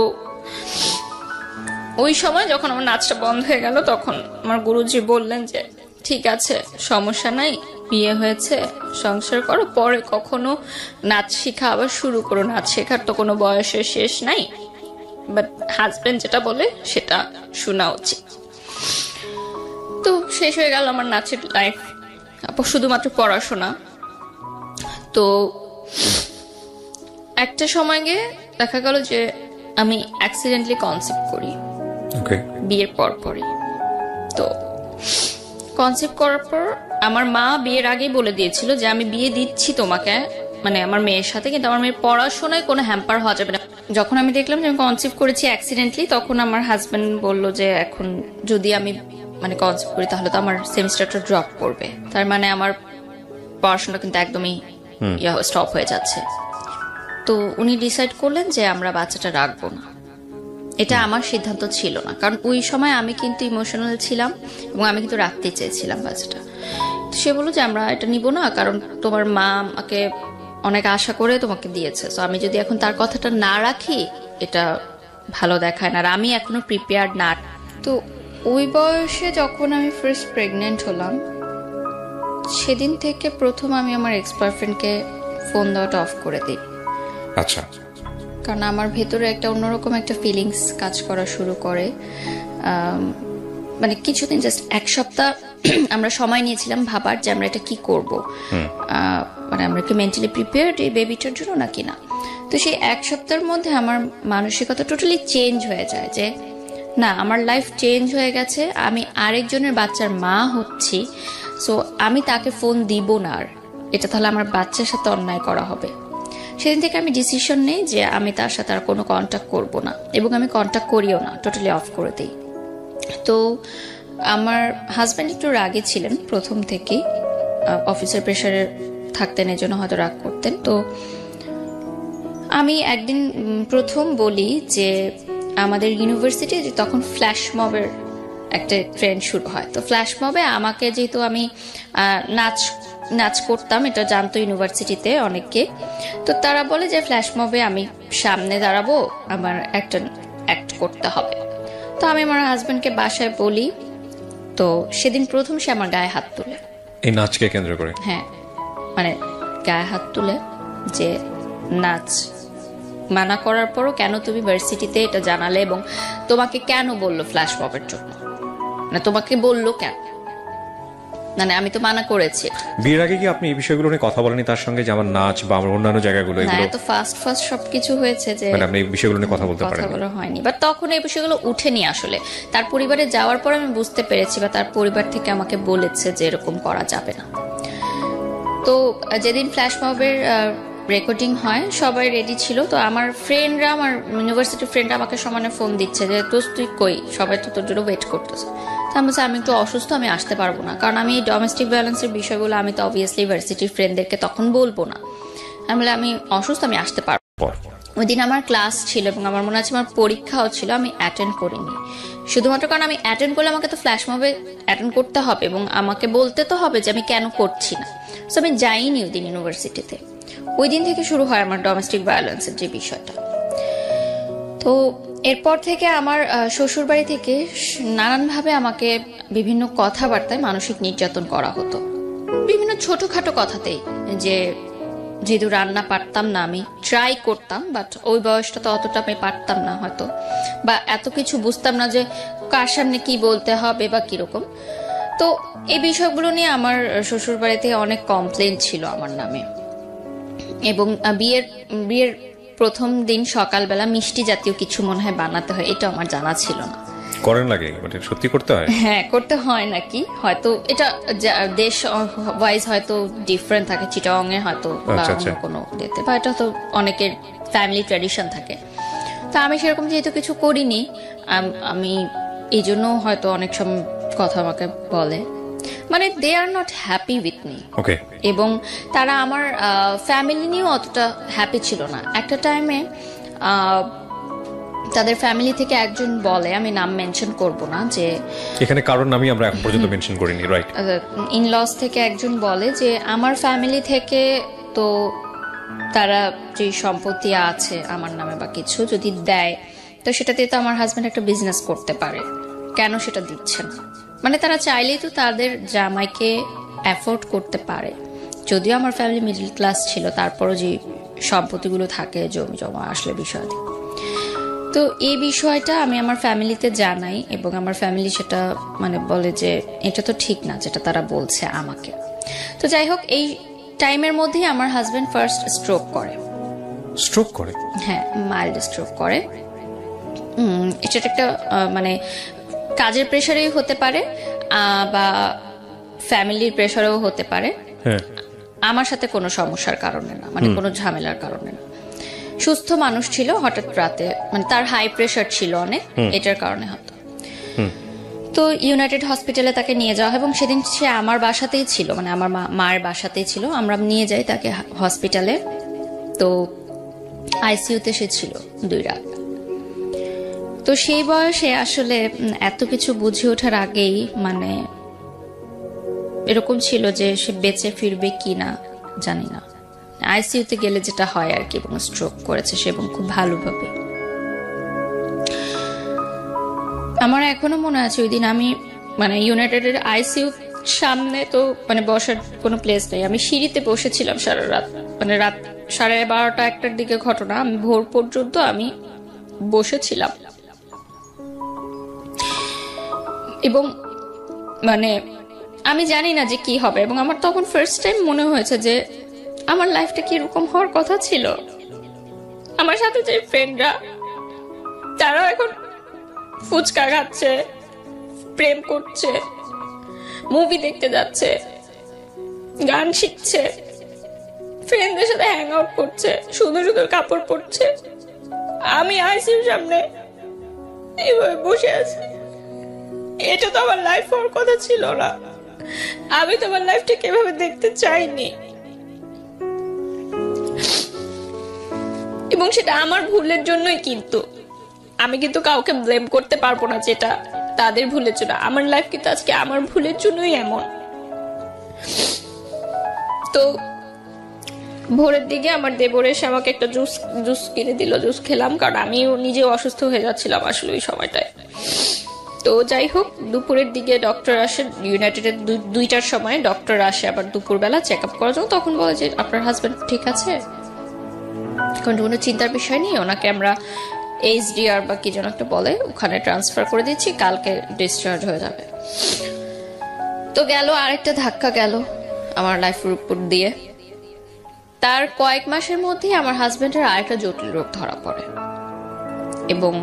ওই সময় যখন আমার নাচটা বন্ধ হয়ে গেল, তখন আমার গুরুজি বললেন যে ঠিক আছে, সমস্যা নাই, বিয়ে হয়েছে, সংসার করো, পরে কখনো নাচ শেখা আবার শুরু করো, নাচ শেখার তো কোনো বয়সের শেষ নাই, বাট হাজবেন্ড যেটা বলে সেটা শোনা উচিত। তো শেষ হয়ে গেল আমার নাচের লাইফ, শুধুমাত্র পড়াশোনা। তো একটা সময় গিয়ে দেখা গেল যে আমি অ্যাক্সিডেন্টলি কনসেপ্ট করি বিয়ের পরই। তো কনসেপ্ট করার পর আমার মা বিয়ের আগেই বলে দিয়েছিল যে আমি বিয়ে দিচ্ছি তোমাকে, মানে আমার মেয়ের সাথে, কিন্তু আমার মেয়ের পড়াশোনায় কোনো হ্যাম্পার হওয়া যাবে না। যখন আমি দেখলাম যে আমি কনসেপ্ট করেছি অ্যাক্সিডেন্টলি, তখন আমার হাজবেন্ড বললো যে এখন যদি আমি মানে কনসেপ্ট করি তাহলে তো আমার সেমিস্টারটা ড্রপ করবে, তার মানে আমার পড়াশোনা কিন্তু একদমই স্টপ হয়ে যাচ্ছে। তো উনি ডিসাইড করলেন যে আমরা বাচ্চাটা রাখবো না। এটা আমার সিদ্ধান্ত ছিল না, কারণ ওই সময় আমি কিন্তু ইমোশনাল ছিলাম এবং আমি কিন্তু রাখতে চেয়েছিলাম বাচ্চাটা। সে বললো যে আমরা এটা নিব না, কারণ তোমার মা আমাকে অনেক আশা করে তোমাকে দিয়েছে, তো আমি যদি এখন তার কথাটা না রাখি এটা ভালো দেখায় না, আর আমি এখনো প্রিপেয়ার্ড না। তো ওই বয়সে যখন আমি ফার্স্ট প্রেগনেন্ট হলাম, সেদিন থেকে প্রথম আমি আমার এক্স বয়ফ্রেন্ডকে ফোন দেওয়াটা অফ করে দিই।
আচ্ছা।
কারণ আমার ভেতরে একটা অন্যরকম একটা ফিলিংস কাজ করা শুরু করে। মানে কিছুদিন, জাস্ট এক সপ্তাহ আমরা সময় নিয়েছিলাম ভাবার যে আমরা এটা কি করব, মানে আমরা কি মেন্টালি প্রিপেয়ার্ড এই বেবিটার জন্য নাকি না। তো সেই এক সপ্তাহের মধ্যে আমার মানসিকতা টোটালি চেঞ্জ হয়ে যায় যে না, আমার লাইফ চেঞ্জ হয়ে গেছে, আমি আরেকজনের বাচ্চার মা হচ্ছি, সো আমি তাকে ফোন দিব না আর, এটা তাহলে আমার বাচ্চার সাথে অন্যায় করা হবে। সেদিন থেকে আমি ডিসিশন নেই যে আমি তার সাথে আর কোনো কন্ট্যাক্ট করব না, এবং আমি কন্ট্যাক্ট করিও না, টোটালি অফ করে দিই। তো আমার হাজব্যান্ড একটু রাগে ছিলেন প্রথম থেকেই, অফিসের প্রেশারে থাকতেন, এজন্য হয়তো রাগ করতেন। তো আমি একদিন প্রথম বলি যে আমাদের ইউনিভার্সিটি তখন ফ্ল্যাশ মবের একটা ট্রেন্ড শুরু হয়। তো ফ্ল্যাশ মবে আমাকে, যেহেতু আমি নাচ করতাম, এটা জানতো ইউনিভার্সিটিতে অনেকে, তো তারা বলে যে ফ্ল্যাশ মবে আমি সামনে দাঁড়াবো, আমার একটা অ্যাক্ট করতে হবে। তো আমি আমার হাজবেন্ডকে বাসায় বলি, তো সেদিন প্রথম সে আমার গায়ে হাত তুলে,
এই নাচকে কেন্দ্র করে।
হ্যাঁ, মানে গায়ে হাত তুলে যে নাচ মানা করার পরও কেন তুমি ভার্সিটিতে এটা জানালে, এবং তোমাকে কেন বললো ফ্ল্যাশ মবের জন্য, না তোমাকে বললো কেন, মানে আমি তো মানা করেছি।
বিয়ের আগে কি আপনি এই বিষয়গুলো নিয়ে কথা বলেনি তার সঙ্গে, যে আমার নাচ বা আমার অন্যান্য জায়গাগুলো, এগুলো
তো ফার্স্ট সবকিছু হয়েছে যে
মানে আপনি এই বিষয়গুলো নিয়ে কথা বলতে পারেন?
কথাগুলো হয়নি, বাট তখন এই বিষয়গুলো উঠেনি আসলে। তার পরিবারে যাওয়ার পর আমি বুঝতে পেরেছি, বা তার পরিবার থেকে আমাকে বলেছে যে এরকম করা যাবে না। তো যেদিন ফ্ল্যাশ মবের রেকর্ডিং হয় সবাই রেডি ছিল, তো আমার ফ্রেন্ডরা, আমার ইউনিভার্সিটির ফ্রেন্ডরা আমাকে সমানে ফোন দিচ্ছে যে তুই কই, সবাই তো তোর জন্য ওয়েট করতেছে। তো আমি বলছি আমি একটু অসুস্থ, আমি আসতে পারবো না, কারণ আমি ডোমেস্টিক ভায়োলেন্সের বিষয়গুলো আমি তো অবভিয়াসলি ইউনিভার্সিটির ফ্রেন্ডদেরকে তখন বলবো না। আমি বলে আমি অসুস্থ, আমি আসতে পারবো। ওই দিন আমার ক্লাস ছিল এবং আমার মনে আছে আমার পরীক্ষাও ছিল, আমি অ্যাটেন্ড করিনি, শুধুমাত্র কারণ আমি অ্যাটেন্ড করলে আমাকে তো ফ্ল্যাশ মবে অ্যাটেন্ড করতে হবে এবং আমাকে বলতে তো হবে যে আমি কেন করছি না। সো আমি যাইনি ওই দিন ইউনিভার্সিটিতে। ওই দিন থেকে শুরু হয় আমার ডোমেস্টিক ভায়োলেন্সের যে বিষয়টা। তো এরপর থেকে আমার শ্বশুর বাড়ি থেকে নানানভাবে আমাকে বিভিন্ন কথাবার্তায় মানসিক নির্যাতন করা হতো, বিভিন্ন ছোটখাটো কথাতেই। যেহেতু রান্না পারতাম না, আমি ট্রাই করতাম, বাট ওই বয়সটা তো অতটা আমি পারতাম না হয়তো, বা এত কিছু বুঝতাম না যে কার সামনে কি বলতে হবে বা কিরকম। তো এই বিষয়গুলো নিয়ে আমার শ্বশুর বাড়িতে অনেক কমপ্লেন ছিল আমার নামে। এবং বিয়ের প্রথম দিন সকালবেলা মিষ্টি জাতীয় কিছু মনে হয় বানাতে হয়, এটা আমার জানা ছিল না।
করেন লাগে সত্যি করতে হয়?
হ্যাঁ, করতে হয় নাকি, হয়তো এটা দেশ ওয়াইজ হয়তো ডিফারেন্ট থাকে, চিটাগং এ হয়তো বা অন্য কোনো দিতে, বা এটা তো অনেকের ফ্যামিলি ট্র্যাডিশন থাকে। তা আমি সেরকম যেহেতু কিছু করিনি, আমি এই জন্য হয়তো অনেক সময় কথা আমাকে বলে। মানে they are not happy with me.
Okay.
এবং তারা আমার ফ্যামিলি নিয়েও অতটা হ্যাপি ছিল না। একটা টাইমে তাদের ফ্যামিলি থেকে একজন বলে, আমি নাম মেনশন করব না, যে
এখানে কারণ আমি আমরা এখন পর্যন্ত মেনশন করিনি, রাইট,
ইনলস থেকে একজন বলে যে আমার ফ্যামিলি থেকে তো তারা যে সম্পত্তি আছে আমার নামে বা কিছু যদি দেয় তো সেটাতে তো আমার হাজবেন্ড একটা বিজনেস করতে পারে, কেন সেটা দিচ্ছে না। মানে তারা চাইলেই তো তাদের জামাইকে অ্যাফোর্ড করতে পারে। যদিও আমার ফ্যামিলি মিডল ক্লাস ছিল, তারপরও যে সম্পত্তিগুলো থাকে জমি জমা আসলে বিষয়। তো এই বিষয়টা আমি আমার ফ্যামিলিতে জানাই এবং আমার ফ্যামিলি সেটা মানে বলে যে এটা তো ঠিক না যেটা তারা বলছে আমাকে। তো যাই হোক, এই টাইমের মধ্যেই আমার হাজবেন্ড ফার্স্ট স্ট্রোক করে।
স্ট্রোক করে?
হ্যাঁ, মাইল্ড স্ট্রোক করে। এটা একটা মানে কাজের প্রেশারেই হতে পারে বা ফ্যামিলির প্রেশারেও হতে পারে। আমার সাথে কোনো সমস্যার কারণে না, মানে কোনো ঝামেলার কারণে না। সুস্থ মানুষ ছিল, হঠাৎ রাতে মানে তার হাই প্রেশার ছিল অনেক, এটার কারণে হতো। তো ইউনাইটেড হসপিটালে তাকে নিয়ে যাওয়া হয় এবং সেদিন সে আমার বাসাতেই ছিল, মানে আমার মায়ের বাসাতেই ছিল। আমরা নিয়ে যাই তাকে হসপিটালে। তো আইসিইউতে সে ছিল 2 রাত। তো সেই বয়সে আসলে এত কিছু বুঝে ওঠার আগেই মানে এরকম ছিল যে সে বেঁচে ফিরবে কি না জানি না। আইসিইউতে গেলে যেটা হয় আর কি, এবং স্ট্রোক করেছে সে, এবং খুব ভালোভাবে। আমার এখনো মনে আছে ওই দিন আমি মানে ইউনাইটেডের আইসিইউ সামনে তো মানে বসার কোনো প্লেস নেই, আমি সিঁড়িতে বসেছিলাম সারা রাত, মানে রাত 12:30-1টার দিকে ঘটনা। আমি ভোর পর্যন্ত আমি বসেছিলাম এবং মানে আমি জানি না যে কি হবে। এবং আমার তখন ফার্স্ট টাইম মনে হয়েছে যে আমার লাইফটা কি এরকম হওয়ার কথা ছিল। আমার সাথে যে ফ্রেন্ডরা তারাও এখন ফুচকা খাচ্ছে, প্রেম করছে, মুভি দেখতে যাচ্ছে, গান শিখছে, ফ্রেন্ডদের সাথে হ্যাং আউট করছে, সুন্দর সুন্দর কাপড় পরছে। আমি আইসিইউর সামনে এইভাবে বসে আছি। এটা তো আমার লাইফ হওয়ার কথা ছিল না। আমি তো আমার লাইফটা কিভাবে দেখতে চাইনি, এবং সেটা আমার ভুলের জন্যই। কিন্তু আমি কিন্তু কাউকে ব্লেম করতে পারবো না যেটা তাদের ভুলের জন্য। আমার লাইফ কিন্তু আজকে আমার ভুলের জন্যই এমন। তো ভোরের দিকে আমার দেবর এসে আমাকে একটা জুস কিনে দিল, জুস খেলাম, কারণ আমিও নিজেও অসুস্থ হয়ে যাচ্ছিলাম আসলে ওই সময়টায়। তো যাই হোক, দুপুরের দিকে ডক্টর আসে, ইউনাইটেডের 2টার সময় ডক্টর আসে আবার দুপুরবেলা চেক আপ করার জন্য। তখন বলে যে আপনার হাজবেন্ড ঠিক আছে, কোনো চিন্তার বিষয় নেই, ওনাকে আমরা HDR বা কি যেন একটা বলে ওখানে ট্রান্সফার করে দিচ্ছি, কালকে ডিসচার্জ হয়ে যাবে। তো গেল আরেকটা ধাক্কা গেল আমার লাইফের উপর দিয়ে। তার কয়েক মাসের মধ্যেই আমার হাজবেন্ডের আরেকটা জটিল রোগ ধরা পড়ে এবং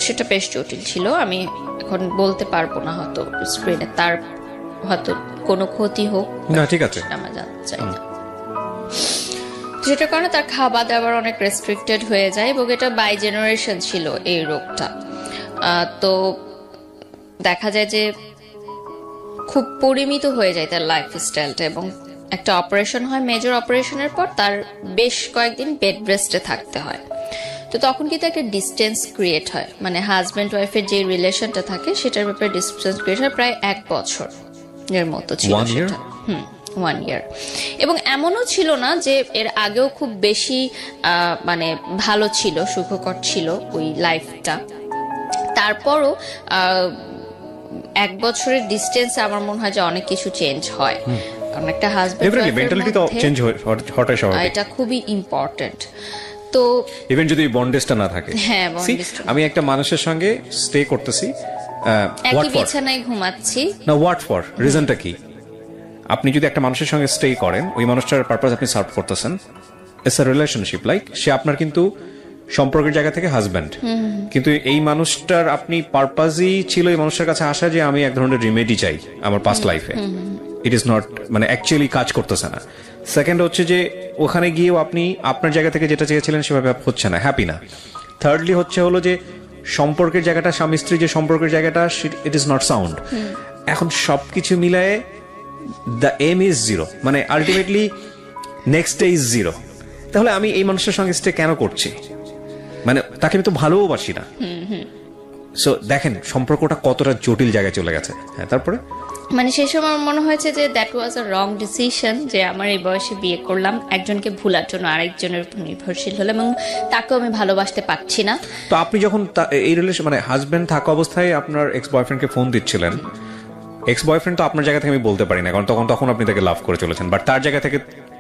সেটা বেশ জটিল ছিল। আমি এখন বলতে পারবো না হয়তো স্ক্রিনে, তার হয়তো কোনো ক্ষতি হোক
না, ঠিক আছে,
আমরা জানতে চাই না। যেটার কারণে তার খাওয়া দাওয়ার অনেক রেস্ট্রিক্টেড হয়ে যায় এবং এটা বাই জেনারেশন ছিল এই রোগটা। তো দেখা যায় যে খুব পরিমিত হয়ে যায় তার লাইফস্টাইলটা এবং একটা অপারেশন হয়, মেজর অপারেশনের পর তার বেশ কয়েকদিন বেড রেস্টে থাকতে হয়। তো তখন কিন্তু একটা ডিস্টেন্স ক্রিয়েট হয়, মানে হাজব্যান্ড ওয়াইফের যে রিলেশনটা থাকে সেটার ব্যাপারে ডিস্টেন্স ক্রিয়েট হয়। প্রায় 1 বছর এর মতো ছিল সেটা। 1 ইয়ার। এবং এমনও ছিল না যে এর আগেও খুব বেশি মানে ভালো ছিল, সুখকর ছিল ওই লাইফটা। তারপরও 1 বছরের ডিস্টেন্স আমার মনে হয় যে অনেক কিছু চেঞ্জ হয়, কারণ একটা হাজবেন্ড
মেন্টালিটি তো চেঞ্জ হওয়াটাই স্বাভাবিক, এটা
খুবই ইম্পর্টেন্ট। তো
ইভেন যদি বন্ডেজটা না থাকে,
হ্যাঁ,
আমি একটা মানুষের সঙ্গে স্টে করতেছি,
একই বিছানায় ঘুমাচ্ছি
না, হোয়াট ফর, রিজনটা কি? আপনি যদি একটা মানুষের সঙ্গে স্টে করেন, ওই মানুষটার পারপাস আপনি সার্ভ করতেছেন, ইটস আ রিলেশনশিপ। লাইক সে আপনার কিন্তু সম্পর্কের জায়গা থেকে হাজব্যান্ড, কিন্তু এই মানুষটার আপনি পারপাসই ছিল এই মানুষটার কাছে আসা যে আমি এক ধরনের রিমেডি চাই আমার পাস্ট লাইফে। ইট ইজ নট মানে অ্যাকচুয়ালি কাজ করতেছে না। সেকেন্ড হচ্ছে যে ওখানে গিয়েও আপনি আপনার জায়গা থেকে যেটা চেয়েছিলেন সেভাবে হচ্ছে না, হ্যাপি না। থার্ডলি হলো যে সম্পর্কের জায়গাটা, স্বামী স্ত্রী যে সম্পর্কের জায়গাটা, ইট ইজ নট সাউন্ড। এখন সবকিছু মিলায়ে দ্য এম ইজ জিরো, মানে ultimately next day is zero, তাহলে আমি এই মানুষের সঙ্গে স্টে কেন করছি? মানে তাকে আমি তো ভালোবাসি না। সো দেখেন সম্পর্কটা কতটা জটিল জায়গায় চলে গেছে। হ্যাঁ, তারপরে
মানে সেই সময় আমার মনে হয়েছে যে that was a wrong decision, যে আমার এই বয়সে বিয়ে করলাম একজনকে ভুলার জন্য, আরেকজনের উপর নির্ভরশীল হলাম, এবং তাকেও আমি ভালোবাসতে পারছি না।
তো আপনি যখন এই রিলেশন মানে হাজবেন্ড থাকা অবস্থায় আপনার এক্স বয়ফ্রেন্ডকে ফোন দিচ্ছিলেন, এক্স বয়ফ্রেন্ড তো আপনার জায়গা থেকে আমি বলতে পারি না, কারণ তখন আপনি তাকে লাভ করে চলেছেন, বাট তার জায়গা থেকে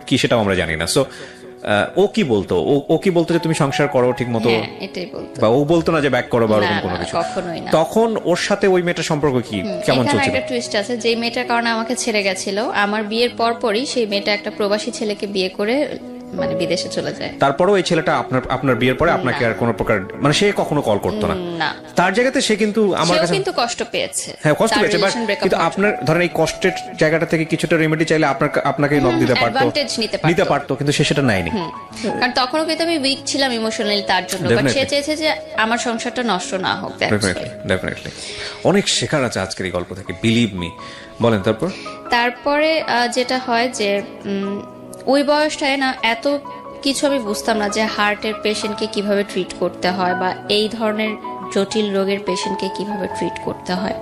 কি সেটাও আমরা জানি না। সো ও কি বলতো, ও কি বলতো যে তুমি সংসার করো ঠিক মতো,
এটাই বলতো,
বা ও বলতো না যে ব্যাক করো বা ওরকম কোনো কিছু?
কখনোই না।
তখন ওর সাথে ওই মেয়েটার সম্পর্ক কি কেমন
এখানে
চলছিল?
একটা টুইস্ট আছে, যে মেয়েটার কারণে আমাকে ছেড়ে গেছিল, আমার বিয়ের পরই সেই মেয়েটা একটা প্রবাসী ছেলেকে বিয়ে করে মানে বিদেশে চলে যায়।
তারপরেও এই ছেলেটা আপনার বিয়ের পরে আপনাকে আর কোনো প্রকার মানে সে কখনো কল করতো না?
না।
তার জায়গাতে সে কিন্তু আমার কাছে
কিন্তু কষ্ট পেয়েছে।
হ্যাঁ, কষ্ট পেয়েছে, কিন্তু আপনার ধরেন এই কষ্টের জায়গাটা থেকে কিছুটা রেমেডি চাইলে আপনাকে নক দিতে পারতো, নিতে পারতো, কিন্তু সে সেটা নেয়নি।
কারণ তখনও কিন্তু আমি উইক ছিলাম ইমোশনালি তার জন্য, বাট সে চেয়েছে যে আমার সংসারটা নষ্ট না হোক।
ডেফিনেটলি অনেক শেখার আছে আজকের এই গল্প থেকে, বিলিভ মি। বলেন
তারপরে যেটা হয় যে ওই বয়সটায় না এত কিছু আমি বুঝতাম না, যে হার্টের পেশেন্টকে কিভাবে ট্রিট করতে হয়, বা এই ধরনের জটিল রোগের পেশেন্টকে কিভাবে ট্রিট করতে হয়।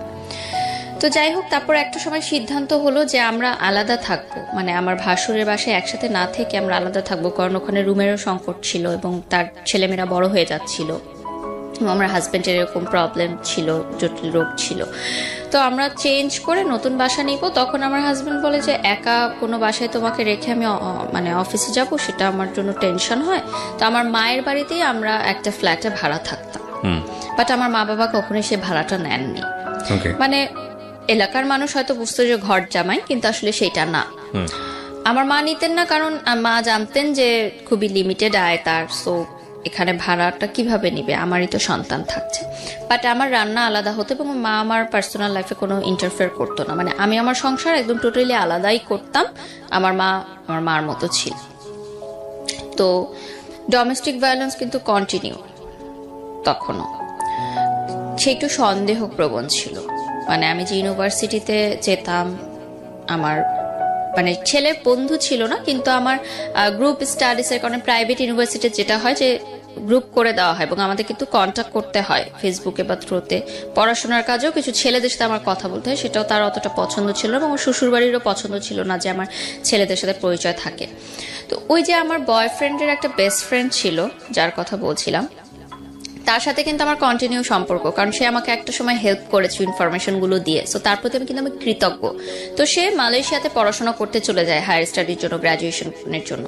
তো যাই হোক, তারপর একটা সময় সিদ্ধান্ত হলো যে আমরা আলাদা থাকবো, মানে আমার ভাসুরের বাসায় একসাথে না থেকে আমরা আলাদা থাকবো, কারণ ওখানে রুমেরও সংকট ছিল এবং তার ছেলেমেয়েরা বড় হয়ে যাচ্ছিল, আমার হাজবেন্ডের এরকম প্রবলেম ছিল, জটিল রোগ ছিল। তো আমরা চেঞ্জ করে নতুন বাসা নিব। তখন আমার হাজবেন্ড বলে যে একা কোনো বাসায় তোমাকে রেখে আমি মানে অফিসে যাব, সেটা আমার জন্য টেনশন হয়। তো আমার মায়ের বাড়িতেই আমরা একটা ফ্ল্যাটে ভাড়া থাকতাম, বাট আমার মা বাবা কখনোই সে ভাড়াটা নেননি। মানে এলাকার মানুষ হয়তো বুঝতো যে ঘর জামাই, কিন্তু আসলে সেটা না। আমার মা নিতেন না, কারণ মা জানতেন যে খুবই লিমিটেড আয় তার, সো এখানে ভাড়াটা কিভাবে নিবে, আমারই তো সন্তান থাকছে। বাট আমার রান্না আলাদা হতো এবং মা আমার পার্সোনাল লাইফে কোনো ইন্টারফেয়ার করতো না, মানে আমি আমার সংসার একদম টোটালি আলাদাই করতাম, আমার মা আমার মার মতো ছিল। তো ডোমেস্টিক ভায়োলেন্স কিন্তু কন্টিনিউ, তখনও সে একটু সন্দেহ প্রবণ ছিল। মানে আমি যে ইউনিভার্সিটিতে যেতাম, আমার মানে ছেলের বন্ধু ছিল না, কিন্তু আমার গ্রুপ স্টাডিজের কারণে প্রাইভেট ইউনিভার্সিটি যেটা হয় যে গ্রুপ করে দেওয়া হয় এবং আমাদের কিন্তু কন্ট্যাক্ট করতে হয় ফেসবুকে বা থ্রুতে। পড়াশোনার কাজেও কিছু ছেলেদের সাথে আমার কথা বলতে হয়, সেটাও তার অতটা পছন্দ ছিল না, এবং আমার শ্বশুরবাড়িরও পছন্দ ছিল না যে আমার ছেলেদের সাথে পরিচয় থাকে। তো ওই যে আমার বয়ফ্রেন্ডের একটা বেস্ট ফ্রেন্ড ছিল যার কথা বলছিলাম, তার সাথে কিন্তু আমার কন্টিনিউ সম্পর্ক, কারণ সে আমাকে একটা সময় হেল্প করেছে ইনফরমেশনগুলো দিয়ে, সো তার প্রতি আমি কৃতজ্ঞ। তো সে মালয়েশিয়াতে পড়াশোনা করতে চলে যায় হায়ার স্টাডির জন্য, গ্রাজুয়েশনের জন্য।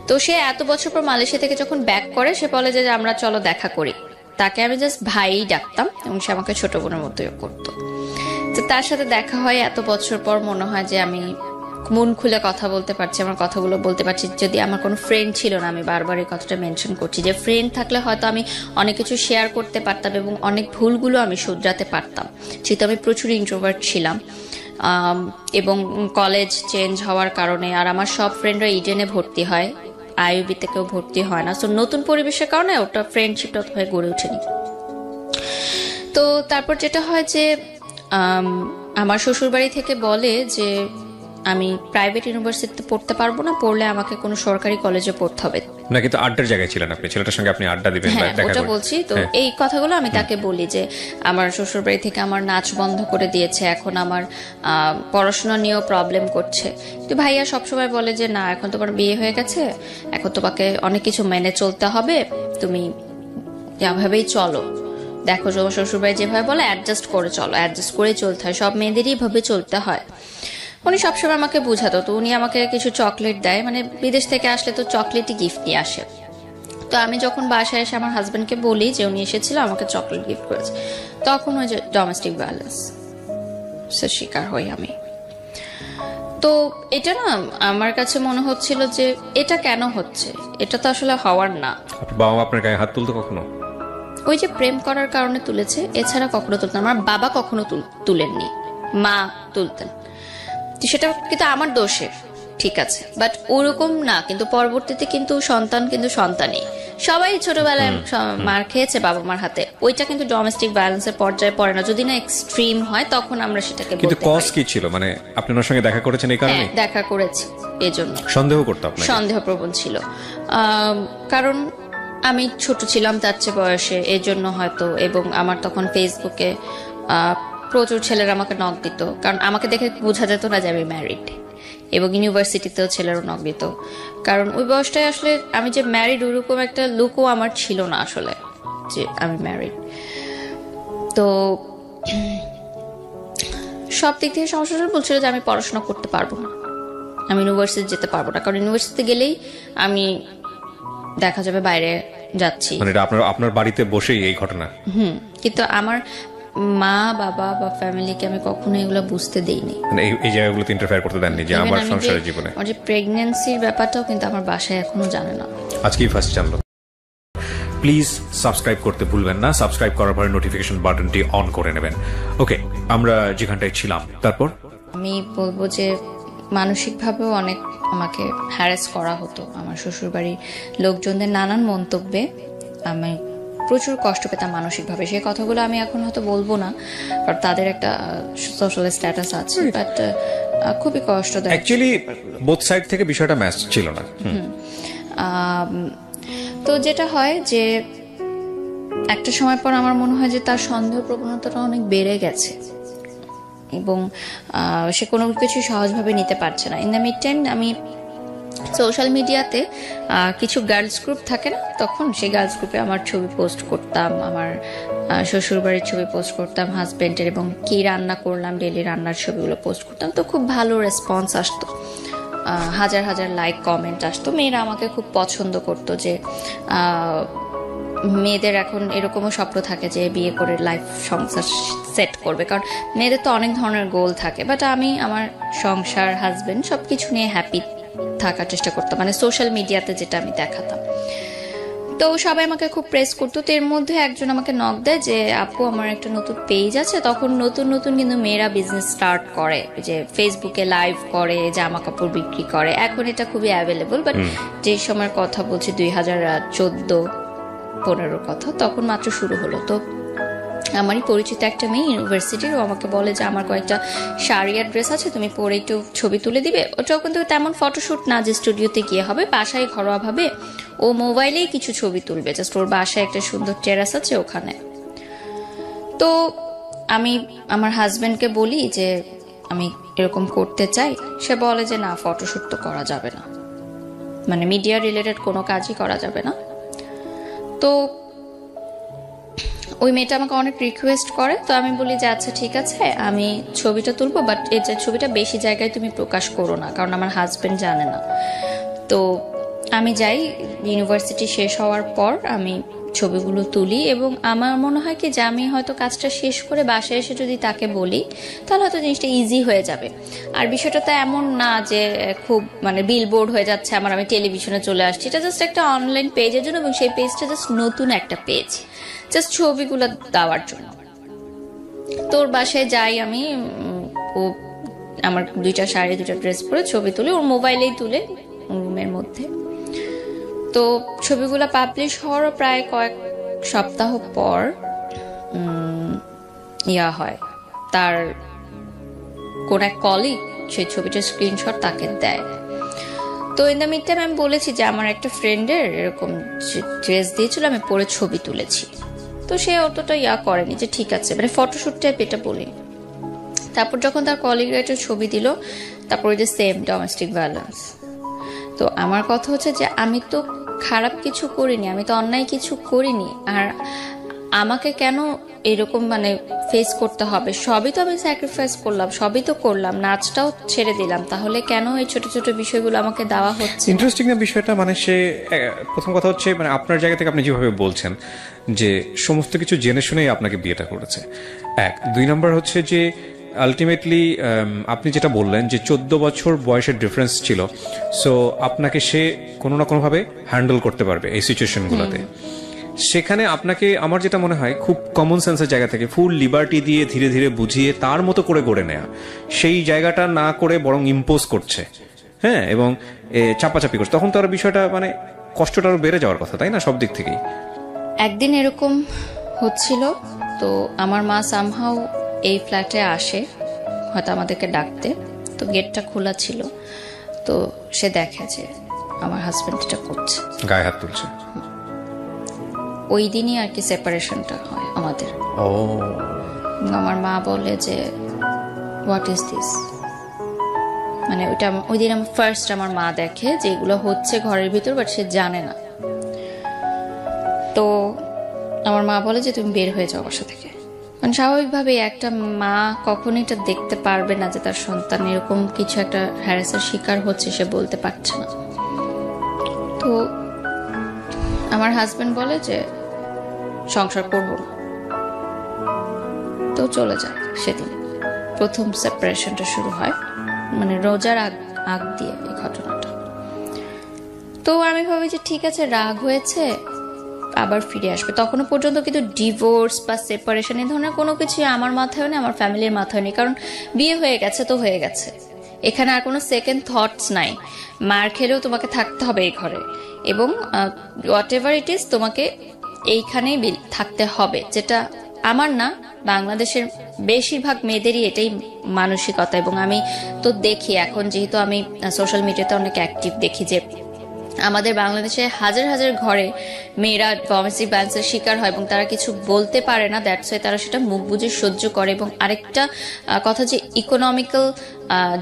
তো সে এত বছর পর মালয়েশিয়া থেকে যখন ব্যাক করে, সে বলে যে আমরা চলো দেখা করি। তাকে আমি জাস্ট ভাই ডাকতাম এবং সে আমাকে ছোট বোনের মতোই করতো। তো তার সাথে দেখা হয় এত বছর পর, মনে হয় যে আমি মন খুলে কথা বলতে পারছি, আমার কথাগুলো বলতে পারছি। যদি আমার কোনো ফ্রেন্ড ছিল না, আমি বারবার এই কথাটা মেনশন করছি যে ফ্রেন্ড থাকলে হয়তো আমি অনেক কিছু শেয়ার করতে পারতাম এবং অনেক ভুলগুলো আমি শুধরাতে পারতাম, যেহেতু আমি প্রচুর ইন্ট্রোভার্ট ছিলাম। এবং কলেজ চেঞ্জ হওয়ার কারণে, আর আমার সব ফ্রেন্ডরা ইডেনে ভর্তি হয়, আইইউবিতে কেউ ভর্তি হয় না, সো নতুন পরিবেশের কারণে ওটা ফ্রেন্ডশিপটা হয়ে গড়ে ওঠেনি। তো তারপর যেটা হয় যে আমার শ্বশুরবাড়ি থেকে বলে যে আমি প্রাইভেট ইউনিভার্সিটিতে পড়তে পারবো না, পড়লে আমাকে কোনো সরকারি কলেজে পড়তে হবে।
না, কিন্তু আড্ডার জায়গায় ছিলেন আপনি, ছেলেটার সঙ্গে আপনি আড্ডা দিবেন,
ওটা বলছি। তো এই কথাগুলো আমি তাকে বলি যে আমার শ্বশুরবাড়ি থেকে আমার নাচ বন্ধ করে দিয়েছে, এখন আমার পড়াশোনা নিয়েও প্রবলেম করছে। তো ভাইয়া সবসময় বলে যে না, এখন তোমার বিয়ে হয়ে গেছে, এখন তোমাকে অনেক কিছু মেনে চলতে হবে, তুমি এভাবেই চলো, দেখো তোমার শ্বশুরবাড়ি যেভাবে বলে অ্যাডজাস্ট করে চলো, অ্যাডজাস্ট করে চলতে হয়, সব মেয়েদেরই এভাবে চলতে হয়। উনি সবসময় আমাকে বুঝাতো। তো উনি আমাকে কিছু চকলেট দেয়, মানে বিদেশ থেকে আসলে তো চকলেটই গিফট নিয়ে আসে। তো আমি যখন বাসায় এসে আমার হাজবেন্ডকে বলি যে উনি এসেছিল, আমাকে চকলেট গিফট করেছে, তখন ওই যে ডোমেস্টিক ভায়োলেন্স শিকার হই আমি। তো এটা না আমার কাছে মনে হচ্ছিল যে এটা কেন হচ্ছে, এটা তো আসলে হওয়ার না।
বাবা আপনার গায়ে হাত তুলতো কখনো?
ওই যে প্রেম করার কারণে তুলেছে, এছাড়া কখনো তুলতেন। আমার বাবা কখনো তুলেননি, মা তুলতেন। সেটা কিন্তু আমার দোষে, ঠিক আছে, বাট ওরকম না। কিন্তু পরবর্তীতে কিন্তু সন্তান কিন্তু সন্তানই, সবাই ছোটবেলায় মার খেয়েছে বাবা মার হাতে, ওইটা কিন্তু ডোমেস্টিক ভায়োলেন্সের পর্যায়ে পড়ে না, যদি না এক্সট্রিম হয় তখন আমরা সেটাকে বলতে পারি।
কিন্তু কজ কি ছিল, মানে আপনি ওনার সঙ্গে দেখা করেছেন এই কারণে?
দেখা করেছি, এজন্য
সন্দেহ করতে আপনাকে?
সন্দেহপ্রবণ ছিল, কারণ আমি ছোট ছিলাম তার চেয়ে বয়সে, এই জন্য হয়তো। এবং আমার তখন ফেসবুকে প্রচুর ছেলেরা আমাকে নক দিত, কারণ আমাকে দেখে বোঝা যেত না যে আমি ম্যারিড। এবং ইউনিভার্সিটিতেও ছেলেরা নক দিত, কারণ ওই বয়সটায় আসলে আমি যে ম্যারিড ওরকম একটা লুকও আমার ছিল না আসলে যে আমি ম্যারিড। তো সব দিক থেকে সমস্যা বলছিল যে আমি পড়াশোনা করতে পারবো না, আমি ইউনিভার্সিটি যেতে পারবো না, কারণ ইউনিভার্সিটিতে গেলেই আমি দেখা যাবে বাইরে যাচ্ছি।
মানে এটা আপনার বাড়িতে বসেই এই ঘটনা?
কিন্তু আমার মা বাবা বা ফ্যামিলিকে আমি কখনো এগুলো বুঝতে দেইনি,
মানে এই জায়গাগুলোতে ইন্টারফেয়ার করতে দেননি যে আমার সংসারের জীবনে?
আমার যে প্রেগন্যান্সির ব্যাপারটাও কিন্তু আমার বাসায় এখনো জানে না,
আজকেই ফার্স্ট জানলো। প্লিজ সাবস্ক্রাইব করতে ভুলবেন না, সাবস্ক্রাইব করার পরে নোটিফিকেশন বাটনটি অন করে নেবেন। ওকে, আমরা যেখানটায় ছিলাম তারপর
আমি বলবো যে মানসিকভাবেও অনেক আমাকে হ্যারাস করা হতো। আমার শ্বশুরবাড়ির লোকজনদের নানান মন্তব্যে আমি প্রচুর কষ্ট পেতাম মানসিকভাবে। সেই কথাগুলো আমি এখন হয়তো বলবো না, কারণ তাদের একটা সোশ্যাল স্ট্যাটাস আছে, বাট খুবই কষ্টদায়ক।
অ্যাকচুয়ালি বোথ সাইড থেকে বিষয়টা ম্যাচ ছিল না।
তো যেটা হয় যে একটা সময় পর আমার মনে হয় যে তার সন্দেহ প্রবণতাটা অনেক বেড়ে গেছে এবং সে কোনো কিছু সহজভাবে নিতে পারছে না। ইন দ্য মিড টাইম আমি সোশ্যাল মিডিয়াতে কিছু গার্লস গ্রুপ থাকে না, তখন সেই গার্লস গ্রুপে আমার ছবি পোস্ট করতাম, আমার শ্বশুরবাড়ির ছবি পোস্ট করতাম, হাজব্যান্ডের, এবং কি রান্না করলাম ডেলি রান্নার ছবিগুলো পোস্ট করতাম। তো খুব ভালো রেসপন্স আসতো, হাজার হাজার লাইক কমেন্ট আসতো। মেয়েরা আমাকে খুব পছন্দ করতো, যে মেয়েদের এখন এরকমও স্বপ্ন থাকে যে বিয়ে করে লাইফ সংসার সেট করবে, কারণ মেয়েদের তো অনেক ধরনের গোল থাকে। বাট আমি আমার সংসার, হাজবেন্ড সবকিছু নিয়ে হ্যাপি থাকার চেষ্টা করতাম, মানে সোশ্যাল মিডিয়াতে যেটা আমি দেখাতাম। তো সবাই আমাকে খুব প্রেস করতো। তো এর মধ্যে একজন আমাকে নক দেয় যে আপু আমার একটা নতুন পেজ আছে। তখন নতুন নতুন কিন্তু মেয়েরা বিজনেস স্টার্ট করে, যে ফেসবুকে লাইভ করে, জামা কাপড় বিক্রি করে। এখন এটা খুবই অ্যাভেলেবল, বাট যে সময়ের কথা বলছি 2014-15 কথা, তখন মাত্র শুরু হলো। তো আমারই পরিচিত একটা মেয়ে ইউনিভার্সিটির, ও আমাকে বলে যে আমার কয়েকটা শাড়ি আর ড্রেস আছে, তুমি পরে একটু ছবি তুলে দিবে। ওটাও কিন্তু তেমন ফটোশ্যুট না যে স্টুডিওতে গিয়ে হবে, বাসায় ঘরোয়াভাবে ও মোবাইলেই কিছু ছবি তুলবে, জাস্ট ওর বাসায় একটা সুন্দর টেরাস আছে ওখানে। তো আমি আমার হাজব্যান্ডকে বলি যে আমি এরকম করতে চাই। সে বলে যে না, ফটোশ্যুট তো করা যাবে না, মানে মিডিয়া রিলেটেড কোনো কাজই করা যাবে না। তো ওই মেয়েটা আমাকে অনেক রিকোয়েস্ট করে। তো আমি বলি যে আচ্ছা ঠিক আছে, আমি ছবিটা তুলবো, বাট এই যে ছবিটা বেশি জায়গায় তুমি প্রকাশ করো না, কারণ আমার হাজবেন্ড জানে না। তো আমি যাই, ইউনিভার্সিটি শেষ হওয়ার পর আমি ছবিগুলো তুলি, এবং আমার মনে হয় কি যে আমি হয়তো কাজটা শেষ করে বাসায় এসে যদি তাকে বলি তাহলে হয়তো জিনিসটা ইজি হয়ে যাবে। আর বিষয়টা তো এমন না যে খুব মানে বিলবোর্ড হয়ে যাচ্ছে আমার, আমি টেলিভিশনে চলে আসছি। এটা জাস্ট একটা অনলাইন পেজের জন্য, এবং সেই পেজটা জাস্ট নতুন একটা পেজ, জাস্ট ছবিগুলো দেওয়ার জন্য। তোর বাসায় যাই আমি, ও আমার 2টা শাড়ি 2টা ড্রেস পরে ছবি তুলে, ওর মোবাইলেই তুলে রুমের মধ্যে। তো ছবিগুলো পাবলিশ হওয়ার প্রায় কয়েক সপ্তাহ পর হয়, তার কোন এক কলিগ সেই ছবিটার স্ক্রিনশট তাকে দেয়। তো ইন দ্য মিড টাইম আমি বলেছি যে আমার একটা ফ্রেন্ডের এরকম ড্রেস দিয়েছিল, আমি পরে ছবি তুলেছি। তো সে অতটা করেনি যে ঠিক আছে, মানে ফটোশ্যুট টাইপ এটা বলি। তারপর যখন তার কলিগরা একটা ছবি দিল, তারপর ওই যে সেম ডোমেস্টিক ভায়োলেন্স। তো আমার কথা হচ্ছে যে আমি তো খারাপ কিছু করিনি, আমি তো অন্যায় কিছু করিনি, আর আমাকে কেন এরকম মানে ফেস করতে হবে? সবই তো আমি স্যাক্রিফাইস করলাম, সবই তো করলাম, নাচটাও ছেড়ে দিলাম, তাহলে কেন এই ছোট ছোট বিষয়গুলো আমাকে দেওয়া হচ্ছে?
ইন্টারেস্টিং না বিষয়টা, মানে সে প্রথম কথা হচ্ছে মানে আপনার জায়গা থেকে আপনি যেভাবে বলছেন যে সমস্ত কিছু জেনে শুনেই আপনাকে বিয়েটা করেছে, 1। 2 নম্বর হচ্ছে যে আলটিমেটলি আপনি যেটা বললেন যে 14 বছর বয়সের ডিফারেন্স ছিল, সো আপনাকে সে কোনো না কোনোভাবে হ্যান্ডেল করতে পারবে এই সিচুয়েশনগুলোতে। সেখানে আপনাকে, আমার যেটা মনে হয়, খুব কমন সেন্সের জায়গা থেকে ফুল লিবার্টি দিয়ে ধীরে ধীরে বুঝিয়ে তার মতো করে গড়ে নেয়া, সেই জায়গাটা না করে বরং ইম্পোজ করছে, হ্যাঁ, এবং চাপাচাপি করছে। তখন তো আর বিষয়টা মানে কষ্টটা আরো বেড়ে যাওয়ার কথা, তাই না, সব দিক থেকেই।
একদিন এরকম হচ্ছিল, তো আমার মা সামহাও এই ফ্ল্যাটে আসে হয়তো আমাদেরকে ডাকতে, তো গেটটা খোলা ছিল, তো সে দেখে যে আমার হাজব্যান্ড এটা করছে,
গায়ে হাত তুলছে।
ওই দিনই আর কি সেপারেশনটা হয় আমাদের।
ও,
আমার মা বলে যে হোয়াট ইজ দিস, মানে ওইটা ওই দিন আমার ফার্স্ট আমার মা দেখে যে এগুলো হচ্ছে ঘরের ভিতর, বাট সে জানে না। তো আমার মা বলে যে তুমি বের হয়ে যাও বাসা থেকে। মানে স্বাভাবিকভাবে একটা মা কখনই এটা দেখতে পারবে না যে তার সন্তান এরকম কিছু একটা হ্যারাসের শিকার হচ্ছে, সে বলতে পারছে না। তো আমার হাজবেন্ড বলে যে সংসার করবো না, তো চলে যায়। সেদিন প্রথম সেপারেশনটা শুরু হয়, মানে রোজার আগ দিয়ে এই ঘটনাটা। তো আমি ভাবি যে ঠিক আছে, রাগ হয়েছে, আবার ফিরে আসবে। তখনও পর্যন্ত কিন্তু ডিভোর্স বা সেপারেশন এই ধরনের কোনো কিছু আমার মাথায় নেই, আমার ফ্যামিলির মাথায় নেই, কারণ বিয়ে হয়ে গেছে তো হয়ে গেছে। এখানে আর কোনো সেকেন্ড থটস নাই। মার খেলেও তোমাকে থাকতে হবে এই ঘরে, এবং হোয়াট এভার ইট ইজ তোমাকে এইখানেই থাকতে হবে, যেটা আমার না, বাংলাদেশের বেশিরভাগ মেয়েদেরই এটাই মানসিকতা। এবং আমি তো দেখি এখন, যেহেতু আমি সোশ্যাল মিডিয়াতে অনেক অ্যাক্টিভ, দেখি যে আমাদের বাংলাদেশে হাজার হাজার ঘরে মেয়েরা ডোমেস্টিক ভায়োলেন্সের শিকার হয় এবং তারা কিছু বলতে পারে না, দ্যাটস ওয়াই তারা সেটা মুখ বুজে সহ্য করে। এবং আরেকটা কথা যে ইকোনমিক্যাল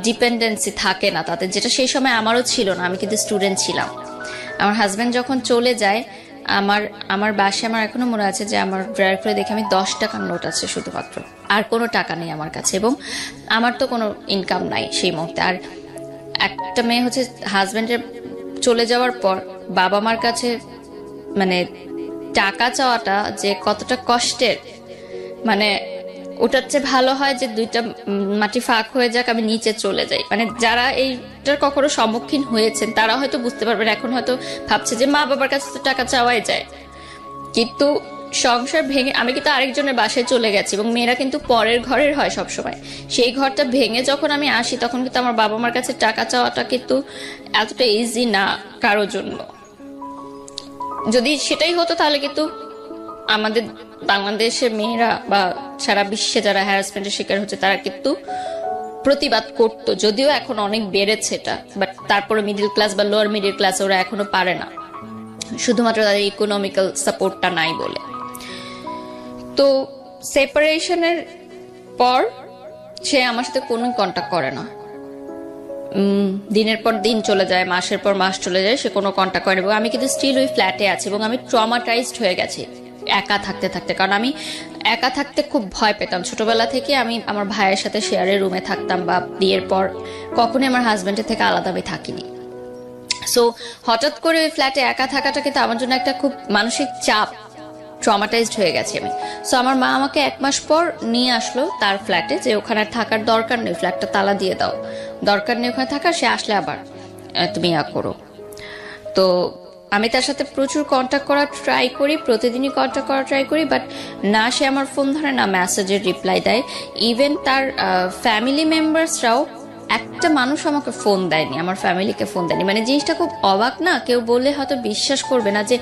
ডিপেন্ডেন্সি থাকে না তাদের, যেটা সেই সময় আমারও ছিল না, আমি কিন্তু স্টুডেন্ট ছিলাম। আমার হাজব্যান্ড যখন চলে যায়, আমার বাসায় আমার এখনো মনে আছে যে আমার ড্রয়ার খুলে দেখে আমি 10 টাকার নোট আছে শুধুমাত্র, আর কোনো টাকা নেই আমার কাছে, এবং আমার তো কোনো ইনকাম নাই সেই মুহূর্তে। আর একটা মেয়ে হচ্ছে হাজব্যান্ডের চলে যাওয়ার পর বাবা মার কাছে মানে টাকা চাওয়াটা যে কতটা কষ্টের, মানে ওটার চেয়ে ভালো হয় যে দুইটা মাটি ফাঁক হয়ে যাক, আমি নিচে চলে যাই। মানে যারা এইটার কখনো সম্মুখীন হয়েছেন তারা হয়তো বুঝতে পারবেন। এখন হয়তো ভাবছে যে মা বাবার কাছে তো টাকা চাওয়াই যায়, কিন্তু সংসার ভেঙে আমি কিন্তু আরেকজনের বাসায় চলে গেছি, এবং মেয়েরা কিন্তু পরের ঘরের হয় সবসময়। সেই ঘরটা ভেঙে যখন আমি আসি, তখন কিন্তু আমার বাবা মার কাছে টাকা চাওয়াটা কিন্তু এতটা ইজি না কারোর জন্য। যদি সেটাই হতো তাহলে কিন্তু আমাদের বাংলাদেশের মেয়েরা বা সারা বিশ্বে যারা হ্যারাসমেন্টের শিকার হচ্ছে তারা কিন্তু প্রতিবাদ করতো। যদিও এখন অনেক বেড়েছে এটা, বাট তারপরে মিডল ক্লাস বা লোয়ার মিডল ক্লাস ওরা এখনো পারে না, শুধুমাত্র তাদের ইকোনমিক্যাল সাপোর্টটা নাই বলে। তো সেপারেশনের পর সে আমার সাথে কোনো কন্ট্যাক্ট করে না, দিনের পর দিন চলে যায়, মাসের পর মাস চলে যায়, সে কোনো কন্ট্যাক্ট করে না। এবং আমি কিন্তু স্টিল ওই ফ্ল্যাটে আছি, এবং আমি ট্রমাটাইজড হয়ে গেছি একা থাকতে থাকতে। কারণ আমি একা থাকতে খুব ভয় পেতাম ছোটবেলা থেকে। আমি আমার ভাইয়ের সাথে শেয়ারের রুমে থাকতাম, বা বিয়ের পর কখনোই আমার হাজব্যান্ডের থেকে আলাদা আমি থাকিনি। সো হঠাৎ করে ওই ফ্ল্যাটে একা থাকাটা কিন্তু আমার জন্য একটা খুব মানসিক চাপ, ট্রমাটাইজড হয়ে গেছি আমি। সো আমার মা আমাকে 1 মাস পর নিয়ে আসলো তার ফ্ল্যাটে, যে ওখানে থাকার দরকার নেই, ফ্ল্যাটটা তালা দিয়ে দাও, দরকার নেই ওখানে থাকার, সে আসলে আবার তুমি করো। তো আমি তার সাথে প্রচুর কন্ট্যাক্ট করার ট্রাই করি, প্রতিদিনই কন্ট্যাক্ট করার ট্রাই করি, বাট না সে আমার ফোন ধরে, না মেসেজের রিপ্লাই দেয়। ইভেন তার ফ্যামিলি মেম্বার্সরাও একটা মানুষ আমাকে ফোন দেয়নি, আমার ফ্যামিলিকে ফোন দেয়নি। মানে জিনিসটা খুব অবাক না? কেউ বললে হয়তো বিশ্বাস করবে না যে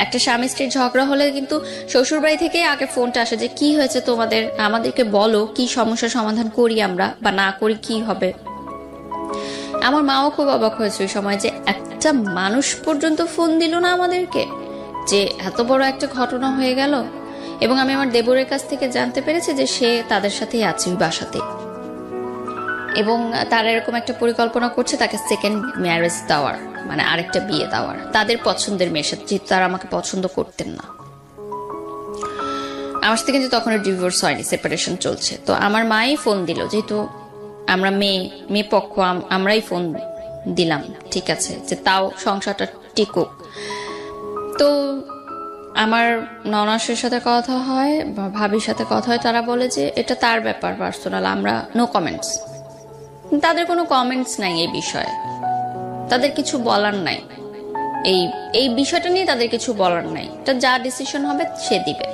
একটা স্বামী স্ত্রীর ঝগড়া হলে কিন্তু শ্বশুরবাড়ি থেকেই আগে ফোনটা আসে যে কি হয়েছে তোমাদের, আমাদেরকে বলো, কি সমস্যা সমাধান করি আমরা, বা না করি কি হবে। আমার মাও খুব অবাক হয়েছে ওই সময় যে একটা মানুষ পর্যন্ত ফোন দিল না আমাদেরকে, যে এত বড় একটা ঘটনা হয়ে গেল। এবং আমি আমার দেবরের কাছ থেকে জানতে পেরেছি যে সে তাদের সাথেই আছে ওই বাসাতে, এবং তারা এরকম একটা পরিকল্পনা করছে তাকে সেকেন্ড ম্যারেজ দেওয়ার, মানে আরেকটা বিয়ে দেওয়ার তাদের পছন্দের মেয়ের সাথে, যেহেতু তারা আমাকে পছন্দ করতেন না। আমার সাথে কিন্তু তখন ডিভোর্স হয়নি, সেপারেশন চলছে। তো আমার মাই ফোন দিল, যেহেতু আমরা মেয়ে পক্ষ, আমরাই ফোন দিলাম, ঠিক আছে, যে তাও সংসারটা টিকুক। তো আমার ননাসের সাথে কথা হয় বা ভাবির সাথে কথা হয়, তারা বলে যে এটা তার ব্যাপার পার্সোনাল, আমরা নো কমেন্টস। তাদের কোনো কমেন্টস নাই এই বিষয়ে, তাদের কিছু বলার নাই, এই বিষয়টা নিয়ে তাদের কিছু বলার নাই, এটা যা ডিসিশন হবে সে দিবে।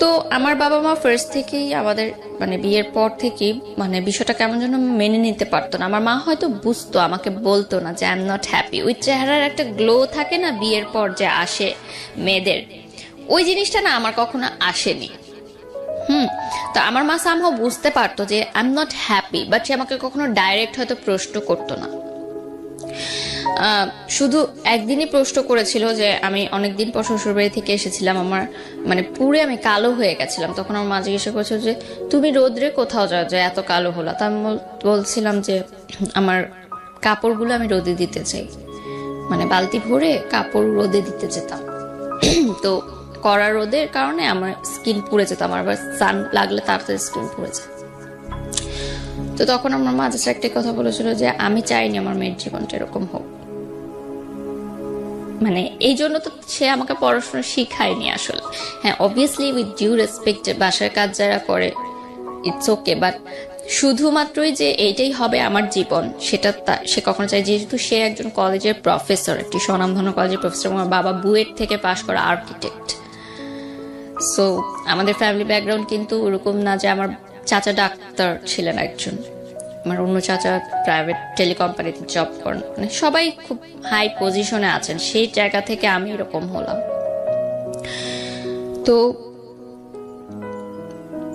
তো আমার বাবা মা ফার্স্ট থেকেই আমাদের মানে বিয়ের পর থেকে মানে বিষয়টা কেমন যেন মেনে নিতে পারতো না। আমার মা হয়তো বুঝতো, আমাকে বলতো না যে আই এম নট হ্যাপি। ওই চেহারার একটা গ্লো থাকে না বিয়ের পর যে আসে মেয়েদের, ওই জিনিসটা না আমার কখনো আসেনি। তো আমার মা সামহাও বুঝতে পারতো যে I am not happy, but সে আমাকে কখনো ডাইরেক্ট হয়তো প্রশ্ন করতো না। শুধু একদিনই প্রশ্ন করেছিল যে আমি অনেকদিন পর শ্বশুরবাড়ি থেকে এসেছিলাম, আমার মানে পুরে আমি কালো হয়ে গেছিলাম। তখন আমার মা জিজ্ঞাসা করেছিল যে তুমি রোদ্রে কোথাও যাও যে এত কালো হলো? তা আমি বলছিলাম যে আমার কাপড়গুলো আমি রোদে দিতে চাই, মানে বালতি ভরে কাপড় রোদে দিতে যেতাম। তো কড়া রোদের কারণে আমার স্কিন পুড়ে যেত, আমার আবার সান লাগলে তাড়াতাড়ি স্কিন পুড়ে যায়। তো তখন আমার মা জাস্ট একটা কথা বলেছিল যে আমি চাইনি আমার মেয়ের জীবনটা এরকম হোক। মানে এই জন্য তো সে আমাকে পড়াশোনা শিখায়নি আসলে। হ্যাঁ, অবভিয়াসলি উইথ ডিউ রেসপেক্ট, বাসার কাজ যারা করে ইটস ওকে, বাট শুধুমাত্রই যে এইটাই হবে আমার জীবন সেটা সে কখনো চাই। যেহেতু সে একজন কলেজের প্রফেসর, একটি স্বনামধন্য কলেজের প্রফেসর, আমার বাবা বুয়েট থেকে পাশ করা আর্কিটেক্ট। সো আমাদের ফ্যামিলি ব্যাকগ্রাউন্ড কিন্তু ওরকম না যে আমার চাচা ডাক্তার ছিলেন একজন, আমার অন্য চাচা প্রাইভেট টেলিকোম্পানিতে জব করেন, মানে সবাই খুব হাই পজিশনে আছেন। সেই জায়গা থেকে আমি এরকম হলাম। তো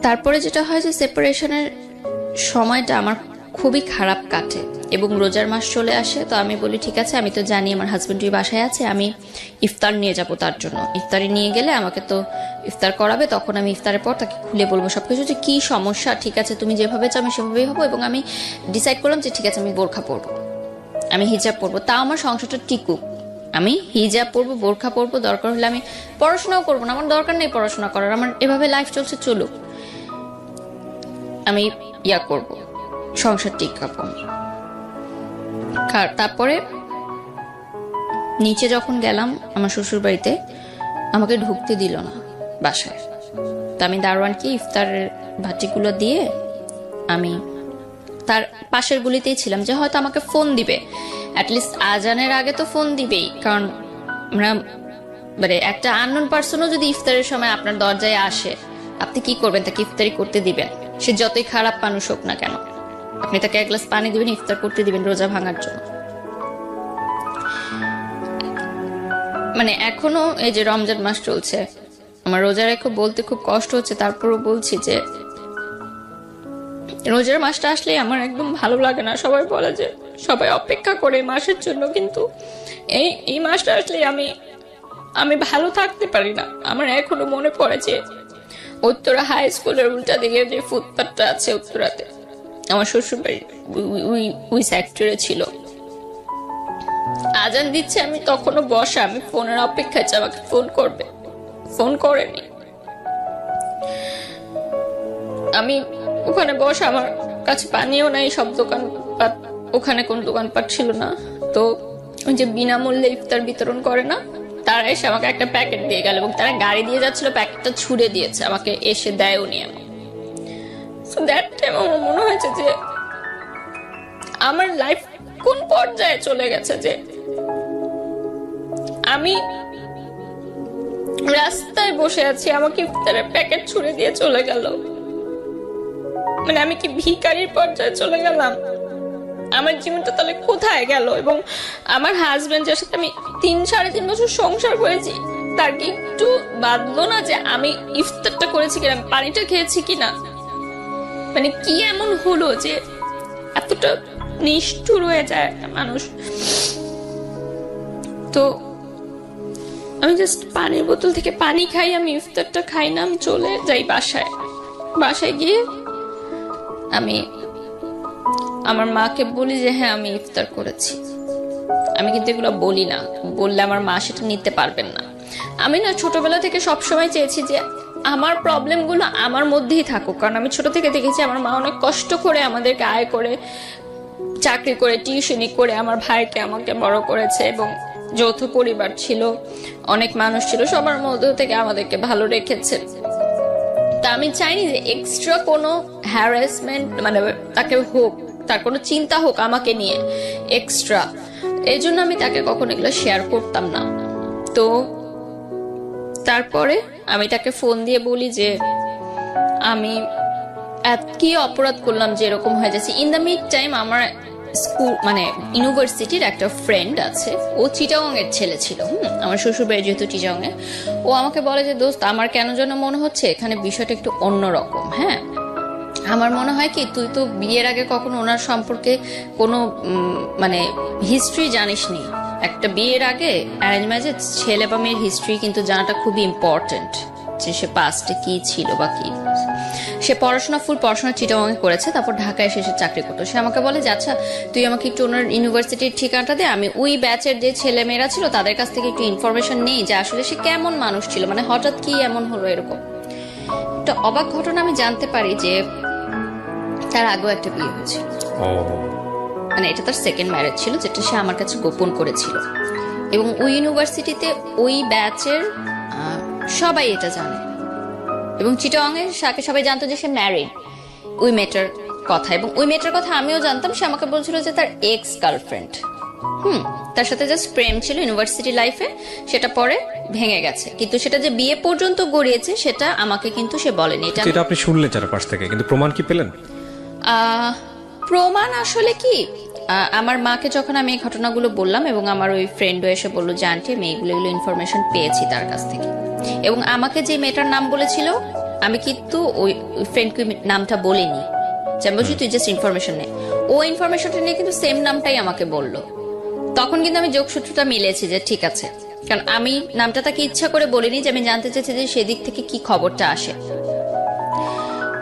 তারপরে যেটা হয় যে সেপারেশনের সময়টা আমার খুবই খারাপ কাটে এবং রোজার মাস চলে আসে। তো আমি বলি ঠিক আছে, আমি তো জানি আমার হাজবেন্ডই বাসায় আছে, আমি ইফতার নিয়ে যাব তার জন্য। ইফতারে নিয়ে গেলে আমাকে তো ইফতার করাবে, তখন আমি ইফতারের পর তাকে খুলে বলবো সবকিছু যে কি সমস্যা, ঠিক আছে তুমি যেভাবে চাও আমি সেভাবেই হবো। এবং আমি ডিসাইড করলাম যে ঠিক আছে আমি বোরখা পরবো, আমি হিজাব পরবো, তাও আমার সংসারটা টিকুক। আমি হিজাব পরবো, বোরখা পরবো, দরকার হলে আমি পড়াশোনাও করবো না, আমার দরকার নেই পড়াশোনা করার, আমার এভাবে লাইফ চলছে চলুক, আমি ইয়া করবো, সংসার টিকাবো। তারপরে নিচে যখন গেলাম আমার শ্বশুর বাড়িতে, আমাকে ঢুকতে দিল না বাসায়। তো আমি দারোয়ানকে ইফতারের ভাটিগুলো দিয়ে আমি তার পাশের গুলিতেই ছিলাম, যে হয়তো আমাকে ফোন দিবে, অ্যাটলিস্ট আজানের আগে তো ফোন দিবেই। কারণ আমরা মানে একটা আননোন পার্সনও যদি ইফতারের সময় আপনার দরজায় আসে, আপনি কি করবেন? তাকে ইফতারি করতে দিবেন, সে যতই খারাপ মানুষ হোক না কেন। আপনি তাকে এক গ্লাস পানি দিবেন, ইফতার করতে দিবেন রোজা ভাঙার জন্য। মানে এখনো এই যে রমজান মাস চলছে, আমার রোজা রেখে বলতে খুব কষ্ট হচ্ছে, তারপরও বলছি যে রোজার মাসটা আসলে আমার একদম ভালো লাগে না। সবাই বলে যে সবাই অপেক্ষা করে মাসের জন্য, কিন্তু এই মাসটা আসলে আমি ভালো থাকতে পারি না। আমার এখনো মনে পড়ে যে উত্তরা হাই স্কুলের উল্টা দিকে যে ফুটপাথটা আছে উত্তরাতে, আমার শ্বশুর বাড়ি ওই সেক্টরে ছিল। আজান দিচ্ছে, আমি তখনও বসা, আমি ফোনের অপেক্ষায় আমাকে ফোন করবে, ফোন করেনি। আমি ওখানে বসা, আমার কাছে পানিও নাই, সব দোকানপাট, ওখানে কোন দোকানপাট ছিল না। তো ওই যে বিনামূল্যে ইফতার বিতরণ করে না, তারা এসে আমাকে একটা প্যাকেট দিয়ে গেল এবং তারা গাড়ি দিয়ে যাচ্ছিল, প্যাকেটটা ছুড়ে দিয়েছে, আমাকে এসে দেয়ও নি। সো দ্যাট টাইম আমার মনে হয়েছে যে আমার লাইফ কোন পর্যায়ে চলে গেছে, যে আমি রাস্তায় বসে আছি, আমাকে ইফতারের প্যাকেট ছুড়ে দিয়ে চলে গেল। মানে আমি কি ভিখারির পর্যায়ে চলে গেলাম? আমার জীবনটা তাহলে কোথায় গেল? এবং আমার হাজবেন্ড, যার সাথে আমি 3-3.5 বছর সংসার করেছি, তার কি একটু বাদলো না যে আমি ইফতারটা করেছি কিনা, পানিটা খেয়েছি কিনা? মানে কি এমন হলো যে এতটা নিষ্ঠুর হয়ে যায় মানুষ? তো আমি জাস্ট পানির বোতল থেকে পানি খাই, আমি ইফতারটা খাই না, আমি চলে যাই বাসায় গিয়ে আমি আমার মাকে বলি যে হ্যাঁ আমি ইফতার করেছি। আমি কিন্তু এগুলো বলি না, বললে আমার মা সেটা নিতে পারবেন না। আমি না ছোটবেলা থেকে সবসময় চেয়েছি যে আমার প্রবলেমগুলো আমার মধ্যেই থাকুক, কারণ আমি ছোট থেকে দেখেছি আমার মা অনেক কষ্ট করে আমাদেরকে আয় করে, চাকরি করে, টিউশনি করে আমার ভাইকে আমাকে বড় করেছে, এবং যৌথ পরিবার ছিল, অনেক মানুষ ছিল, সবার মধ্যে থেকে আমাদেরকে ভালো রেখেছে। তা আমি চাইনি যে এক্সট্রা কোনো হ্যারাসমেন্ট মানে তাকে হোক, তার কোনো চিন্তা হোক আমাকে নিয়ে এক্সট্রা। এই জন্য আমি তাকে কখনো এগুলো শেয়ার করতাম না। তো তারপরে আমি তাকে ফোন দিয়ে বলি যে আমি কি অপরাধ করলাম যে এরকম হয়ে যাচ্ছে। ইন দ্য মিড টাইম আমার স্কুল মানে ইউনিভার্সিটির একটা ফ্রেন্ড আছে, ও চিটাগং এর ছেলে ছিল। আমার শ্বশুর বাড়ি যেহেতু চিটাগং এ, ও আমাকে বলে যে দোস্ত আমার কেন যেন মনে হচ্ছে এখানে বিষয়টা একটু অন্যরকম। হ্যাঁ, আমার মনে হয় কি তুই তো বিয়ের আগে কখনো ওনার সম্পর্কে কোনো মানে হিস্ট্রি জানিসনি। একটা বিয়ের আগে অ্যারেঞ্জ ম্যারেজে ছেলে বা মেয়ের হিস্ট্রি কিন্তু জানাটা খুবই ইম্পর্টেন্ট, যে সে পাস্টে কি ছিল বা কি। সে ফুল পড়াশোনা চিটাগাংয়ে করেছে, তারপর ঢাকায় এসে চাকরি করতো। সে আমাকে বলে যে আচ্ছা তুই আমাকে একটু ওনার ইউনিভার্সিটির ঠিকানাটা দে, আমি ওই ব্যাচের যে ছেলে মেয়েরা ছিল তাদের কাছ থেকে একটু ইনফরমেশন নেই যে আসলে সে কেমন মানুষ ছিল, মানে হঠাৎ কি এমন হলো এরকম। একটা অবাক ঘটনা আমি জানতে পারি যে তার আগেও একটা বিয়ে হয়েছিল, মানে এটা তার সেকেন্ড ম্যারেজ ছিল, যেটা সে আমার কাছে গোপন করেছিল। এবং ওই ইউনিভার্সিটিতে ওই ব্যাচের সবাই এটা জানে, এবং চিটাগাংয়ে সবাই জানতো যে সে ম্যারিড ওই মেয়েটার কথা। এবং ওই মেয়েটার কথা আমিও জানতাম। সে আমাকে বলছিল যে তার এক্স গার্লফ্রেন্ড, তার সাথে জাস্ট প্রেম ছিল ইউনিভার্সিটি লাইফে, সেটা পরে ভেঙে গেছে, কিন্তু সেটা যে বিয়ে পর্যন্ত গড়িয়েছে সেটা আমাকে কিন্তু সে বলেনি।
এটা আপনি শুনলেন চারপাশ থেকে, কিন্তু প্রমাণ কি পেলেন?
প্রমাণ আসলে কি, আমার মাকে যখন আমি এই ঘটনাগুলো বললাম এবং আমার ওই ফ্রেন্ডও এসে বললো যে আন্টি আমি এগুলো ইনফরমেশন পেয়েছি তার কাছ থেকে। এবং আমাকে যে মেয়েটার নাম বলেছিল আমি কিন্তু ওই ফ্রেন্ডকে নামটা বলিনি, যে বলছি তুই জাস্ট ইনফরমেশন নে। ও ইনফরমেশনটা নিয়ে কিন্তু সেম নামটাই আমাকে বললো। তখন কিন্তু আমি যোগসূত্রটা মিলেছি যে ঠিক আছে, কারণ আমি নামটা তাকে ইচ্ছা করে বলিনি, যে আমি জানতে চাইছি যে সেদিক থেকে কি খবরটা আসে।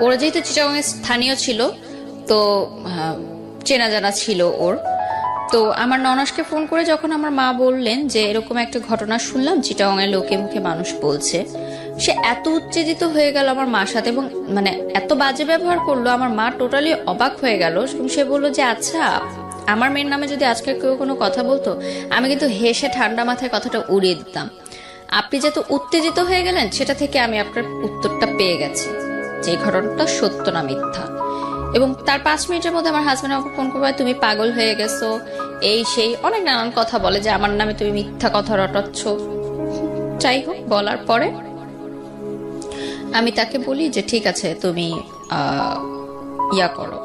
ওরা যেহেতু চিটাগাংয়ের স্থানীয় ছিল তো চেনা জানা ছিল ওর। তো আমার ননাসকে ফোন করে যখন আমার মা বললেন যে এরকম একটা ঘটনা শুনলাম চিটাগাংয়ের লোকে মুখে মানুষ বলছে, সে এত উত্তেজিত হয়ে গেল আমার মার সাথে এবং মানে এত বাজে ব্যবহার করলো, আমার মা টোটালি অবাক হয়ে গেল। এবং সে বললো যে আচ্ছা আমার মেয়ের নামে যদি আজকে কেউ কোনো কথা বলতো আমি কিন্তু হেসে ঠান্ডা মাথায় কথাটা উড়িয়ে দিতাম। আপনি যত উত্তেজিত হয়ে গেলেন সেটা থেকে আমি আপনার উত্তরটা পেয়ে গেছি যে ঘটনাটা সত্য না মিথ্যা। এবং তার 5 মিনিটের মধ্যে আমার হাজবেন্ড আমাকে ফোন করবে তুমি পাগল হয়ে গেছো, এই সেই অনেক নানান কথা বলে যে আমার নামে তুমি মিথ্যা কথা রটাচ্ছ। যাই হোক, বলার পরে আমি তাকে বলি যে ঠিক আছে তুমি ইয়া করো,